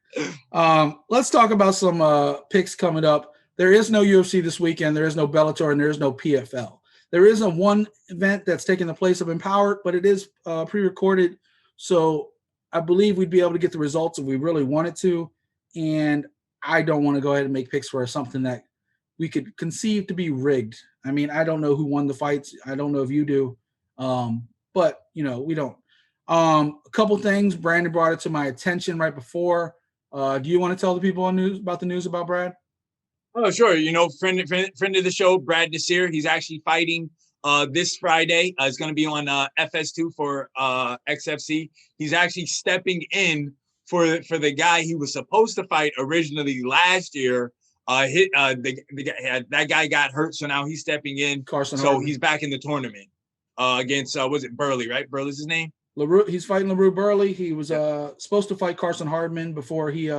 Let's talk about some picks coming up. There is no UFC this weekend. There is no Bellator, and there is no PFL. There is one event that's taking the place of Empowered, but it is pre-recorded. So I believe we'd be able to get the results if we really wanted to. And I don't want to go ahead and make picks for something that we could conceive to be rigged. I mean, I don't know who won the fights. I don't know if you do. But, we don't. A couple things. Brandon brought it to my attention right before. Do you want to tell the people about the news about Brad? Oh, sure. Friend of the show, Brad Desir. He's actually fighting this Friday. It's going to be on FS2 for XFC. He's actually stepping in for the guy he was supposed to fight originally last year. That guy got hurt, so now he's stepping in. Carson so Hardman. He's back in the tournament against was it Burley, right? Burley's his name. LaRue. He's fighting LaRue Burley. He was supposed to fight Carson Hardman before he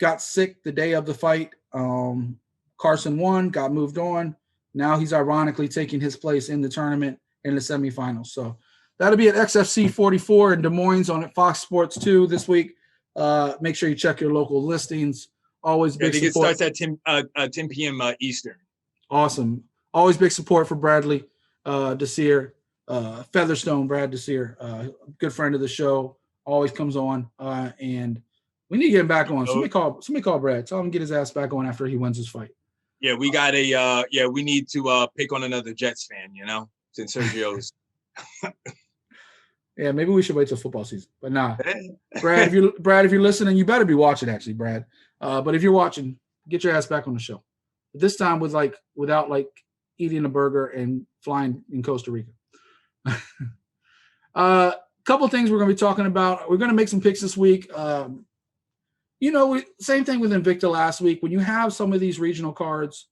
got sick the day of the fight. Carson won, got moved on. Now he's ironically taking his place in the tournament in the semifinals. So that'll be at XFC 44 in Des Moines on Fox Sports 2 this week. Make sure you check your local listings. Always big support. It starts at 10 p.m. Eastern. Awesome. Always big support for Bradley Desir, Featherstone, Brad Desir, good friend of the show. Always comes on, and we need to get him back on. Somebody call Brad. Tell him to get his ass back on after he wins his fight. Yeah, we got we need to pick on another Jets fan, since Sergio's. Yeah, maybe we should wait till football season. But nah. Brad, if you're listening, you better be watching actually, Brad. But if you're watching, get your ass back on the show. But this time without eating a burger and flying in Costa Rica. Couple of things we're going to be talking about. We're going to make some picks this week. Same thing with Invicta last week. When you have some of these regional cards,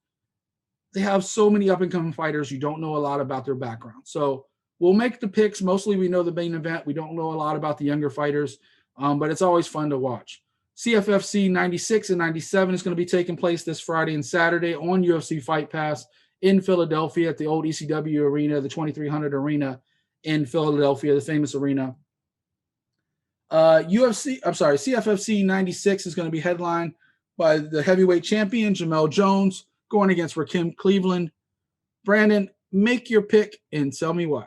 they have so many up-and-coming fighters. You don't know a lot about their background. So we'll make the picks. Mostly we know the main event. We don't know a lot about the younger fighters, but it's always fun to watch. CFFC 96 and 97 is going to be taking place this Friday and Saturday on UFC Fight Pass in Philadelphia at the old ECW arena, the 2300 arena in Philadelphia, the famous arena. CFFC 96 is going to be headlined by the heavyweight champion, Jamel Jones, going against Rakim Cleveland. Brandon, make your pick and tell me why.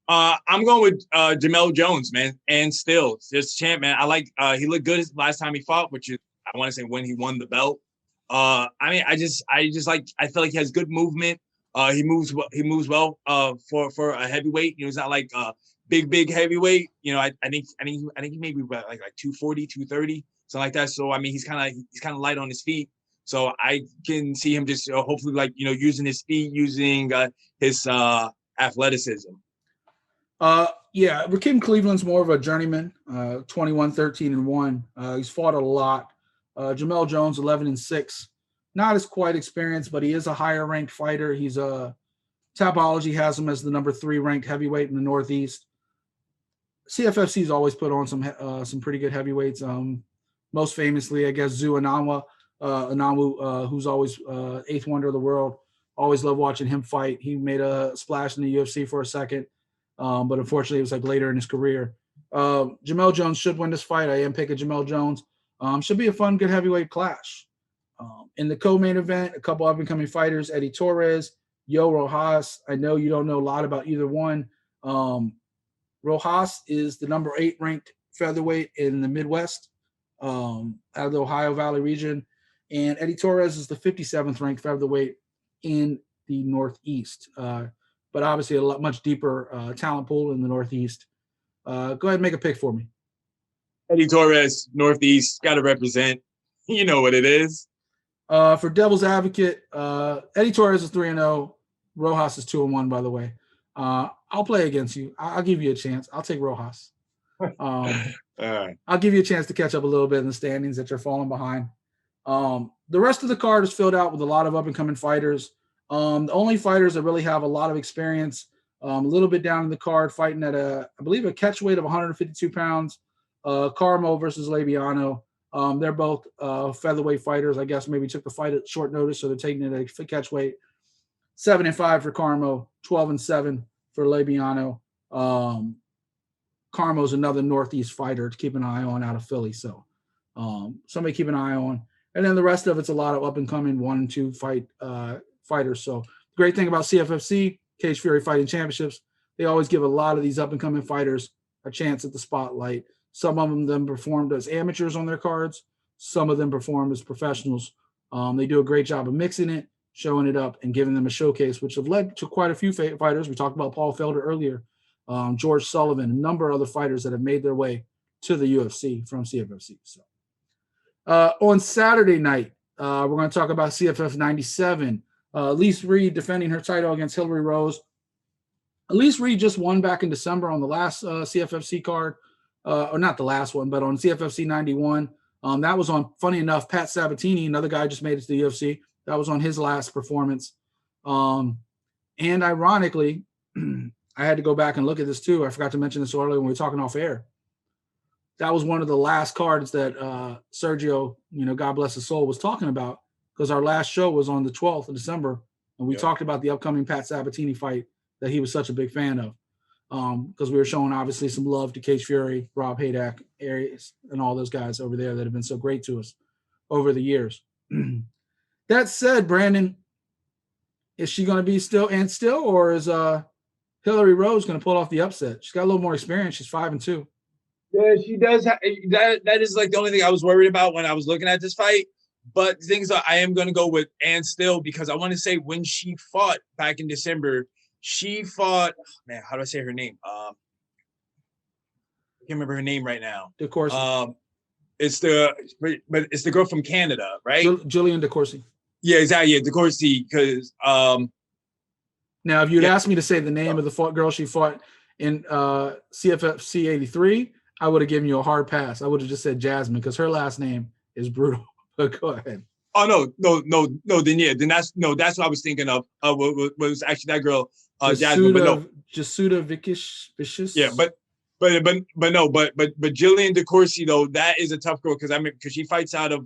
I'm going with Jamel Jones, man, and still just champ, man. I like he looked good last time he fought, which is I want to say when he won the belt. I feel like he has good movement. He moves well for a heavyweight. He's not like big heavyweight. I think he may be like 240, 230, something like that. So he's kind of light on his feet. So I can see him just hopefully using his feet, using his athleticism. Rakim Cleveland's more of a journeyman, 21-13-1. He's fought a lot. Jamel Jones, 11-6. Not as quite experienced, but he is a higher ranked fighter. He's Tapology has him as the number 3 ranked heavyweight in the Northeast. CFFC's always put on some pretty good heavyweights. Most famously, I guess, Anamu, who's always 8th wonder of the world. Always love watching him fight. He made a splash in the UFC for a second, but unfortunately, it was like later in his career. Jamel Jones should win this fight. I am picking Jamel Jones. Should be a fun, good heavyweight clash. In the co-main event, a couple up-and-coming fighters, Eddie Torres, Yo Rojas. I know you don't know a lot about either one. Rojas is the number 8 ranked featherweight in the Midwest, out of the Ohio Valley region. And Eddie Torres is the 57th ranked featherweight in the Northeast. But obviously a much deeper talent pool in the Northeast. Go ahead and make a pick for me. Eddie Torres, Northeast, got to represent. You know what it is. For Devil's Advocate, Eddie Torres is 3-0. Rojas is 2-1, by the way. I'll play against you. I'll give you a chance. I'll take Rojas. All right. I'll give you a chance to catch up a little bit in the standings that you're falling behind. The rest of the card is filled out with a lot of up-and-coming fighters. The only fighters that really have a lot of experience, a little bit down in the card, fighting at I believe a catch weight of 152 pounds, Carmo versus Labiano. They're both featherweight fighters. I guess maybe took the fight at short notice, so they're taking it at catch weight. 7-5 for Carmo, 12-7 for Labiano. Carmo's another Northeast fighter to keep an eye on out of Philly. So somebody keep an eye on. And then the rest of it's a lot of up-and-coming 1 and 2 fighters. So the great thing about CFFC, Cage Fury Fighting Championships, they always give a lot of these up-and-coming fighters a chance at the spotlight. Some of them performed as amateurs on their cards. Some of them performed as professionals. They do a great job of mixing it, showing it up, and giving them a showcase, which have led to quite a few fighters. We talked about Paul Felder earlier, George Sullivan, a number of other fighters that have made their way to the UFC from CFFC. So on Saturday night, we're going to talk about CFF 97. Elise Reed defending her title against Hillary Rose. Elise Reed just won back in December on the last CFFC card, or not the last one, but on CFFC 91. That was on, funny enough, Pat Sabatini, another guy just made it to the UFC. That was on his last performance. And ironically, I had to go back and look at this too. I forgot to mention this earlier when we were talking off air. That was one of the last cards that Sergio, God bless his soul, was talking about, because our last show was on the 12th of December, and we talked about the upcoming Pat Sabatini fight that he was such a big fan of, because we were showing obviously some love to Cage Fury, Rob Haydack, Aries, and all those guys over there that have been so great to us over the years. That said, Brandon, is she going to be still, or is Hillary Rose going to pull off the upset? She's got a little more experience. She's 5-2. Yeah, she does. That is like the only thing I was worried about when I was looking at this fight. But the things I am going to go with Ann Still, because I want to say when she fought back in December, she fought, man, how do I say her name? I can't remember her name right now. DeCourcy. It's the girl from Canada, right? Jillian DeCourcy. Yeah, exactly. Yeah, DeCourcy. Because now, if you'd asked me to say the name of the girl she fought in CFFC 83, I would have given you a hard pass. I would have just said Jasmine, because her last name is brutal. But go ahead. Oh no. Then that's what I was thinking of. Was actually that girl, Jasmine. But no, Jasuda Vicious. Yeah, but Jillian DeCourcy though, that is a tough girl, because she fights out of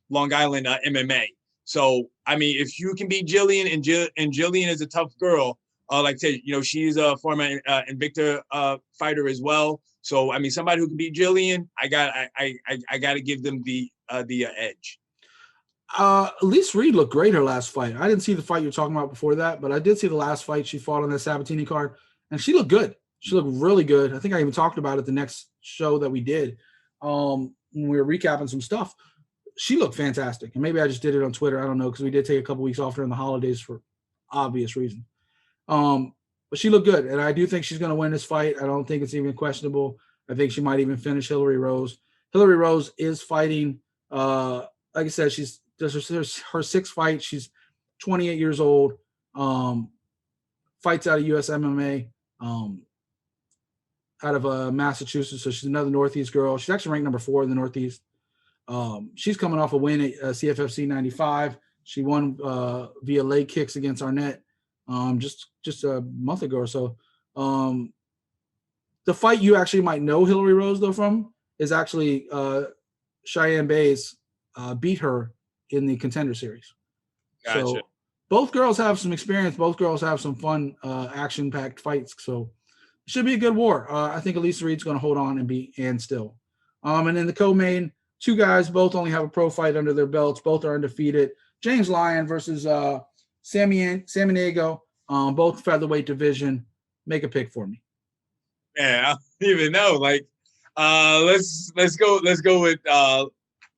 Long Island MMA. So I mean, if you can beat Jillian, and Jillian is a tough girl. Like I said, she's a former Invicta fighter as well. So I mean, somebody who can beat Jillian, I got to give them the edge. Elise Reed looked great her last fight. I didn't see the fight you were talking about before that, but I did see the last fight she fought on that Sabatini card, and she looked good. She looked really good. I think I even talked about it the next show that we did when we were recapping some stuff. She looked fantastic, and maybe I just did it on Twitter. I don't know, because we did take a couple weeks off during the holidays for obvious reasons. But she looked good, and I do think she's going to win this fight. I don't think it's even questionable. I think she might even finish Hillary Rose. Hillary Rose is fighting, like I said, she's her sixth fight. She's 28 years old, fights out of US MMA, out of Massachusetts. So she's another Northeast girl. She's actually ranked number 4 in the Northeast. She's coming off a win at CFFC 95. She won via leg kicks against Arnett. just a month ago or so. The fight you actually might know Hillary Rose though from is actually Cheyenne Bays beat her in the Contender Series. Gotcha. So both girls have some experience. Both girls have some fun, action-packed fights. So it should be a good war. I think Elisa Reed's going to hold on and still. And in the co-main, two guys both only have a pro fight under their belts. Both are undefeated. James Lyon versus Samaniego, both featherweight division. Make a pick for me. Yeah, I don't even know. Like, let's go with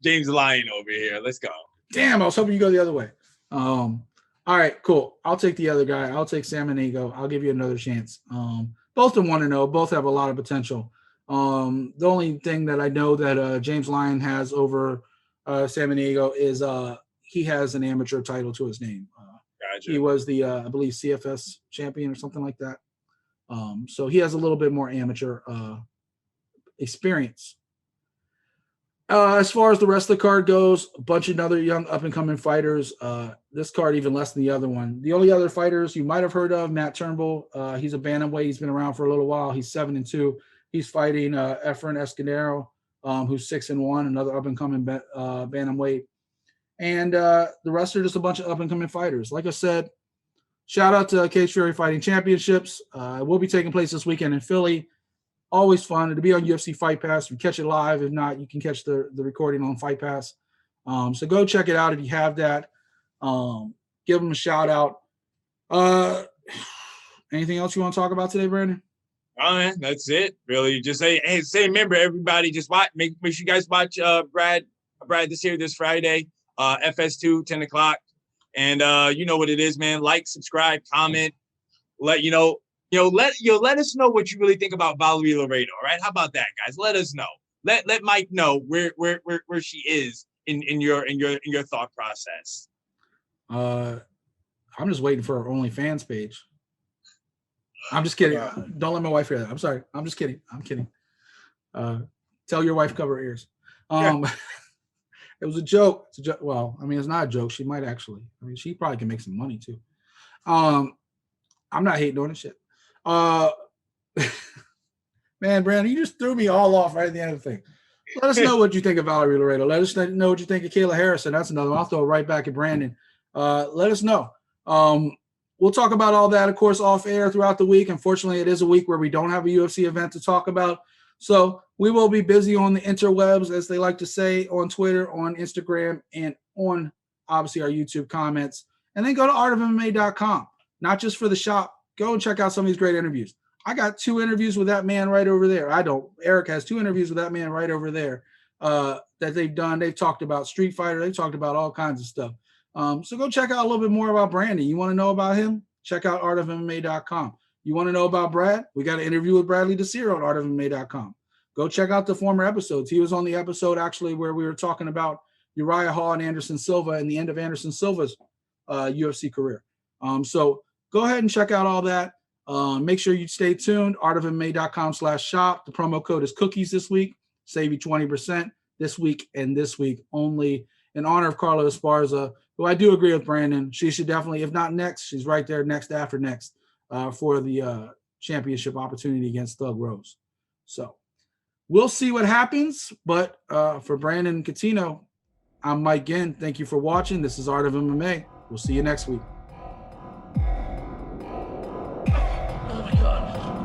James Lyon over here. Let's go. Damn, I was hoping you go the other way. All right, cool. I'll take the other guy. I'll take Samaniego. I'll give you another chance. Both are 1-0. Both have a lot of potential. The only thing that I know that James Lyon has over Samaniego is he has an amateur title to his name. Gotcha. He was the, I believe, CFS champion or something like that. So he has a little bit more amateur experience. As far as the rest of the card goes, a bunch of other young up-and-coming fighters. This card even less than the other one. The only other fighters you might have heard of, Matt Turnbull. He's a bantamweight. He's been around for a little while. He's 7-2. He's fighting Efren Escudero, who's 6-1, another up-and-coming bantamweight. And the rest are just a bunch of up-and-coming fighters. Like I said, shout out to Cage Fury Fighting Championships. It will be taking place this weekend in Philly. Always fun. It'll be on UFC Fight Pass. We catch it live. If not, you can catch the recording on Fight Pass. So go check it out if you have that. Give them a shout out. Anything else you want to talk about today, Brandon? All right, that's it. Really, just remember, everybody, just watch. Make sure you guys watch Brad Desir this Friday, FS2, 10 o'clock. And you know what it is, man. Like, subscribe, comment. Let us know what you really think about Valerie Laredo. All right, how about that, guys? Let us know. Let Mike know where she is in your thought process. I'm just waiting for her OnlyFans page. I'm just kidding. Don't let my wife hear that. I'm sorry. I'm just kidding. I'm kidding. Tell your wife cover her ears. It was a joke. It's a joke. Well, I mean, it's not a joke. She might actually. I mean, she probably can make some money too. I'm not hating on this shit. Man, Brandon, you just threw me all off right at the end of the thing. Let us know what you think of Valerie Laredo. Let us know what you think of Kayla Harrison. That's another one. I'll throw it right back at Brandon. Let us know. We'll talk about all that, of course, off air throughout the week. Unfortunately, it is a week where we don't have a UFC event to talk about. So we will be busy on the interwebs, as they like to say, on Twitter, on Instagram, and on, obviously, our YouTube comments. And then go to artofmma.com, not just for the shop. Go and check out some of these great interviews. I got 2 interviews with that man right over there. Eric has 2 interviews with that man right over there that they've done. They've talked about Street Fighter. They've talked about all kinds of stuff. So go check out a little bit more about Brandon. You want to know about him? Check out artofmma.com. You want to know about Brad? We got an interview with Bradley Desir on artofmma.com. Go check out the former episodes. He was on the episode actually where we were talking about Uriah Hall and Anderson Silva and the end of Anderson Silva's UFC career. So go ahead and check out all that. Make sure you stay tuned. artofmma.com/shop. The promo code is cookies this week. Save you 20% this week and this week only in honor of Carla Esparza, who I do agree with Brandon. She should definitely, if not next, she's right there next after next for the championship opportunity against Thug Rose. So we'll see what happens. But for Brandon and Catino, I'm Mike Ginn. Thank you for watching. This is Art of MMA. We'll see you next week. Oh my God.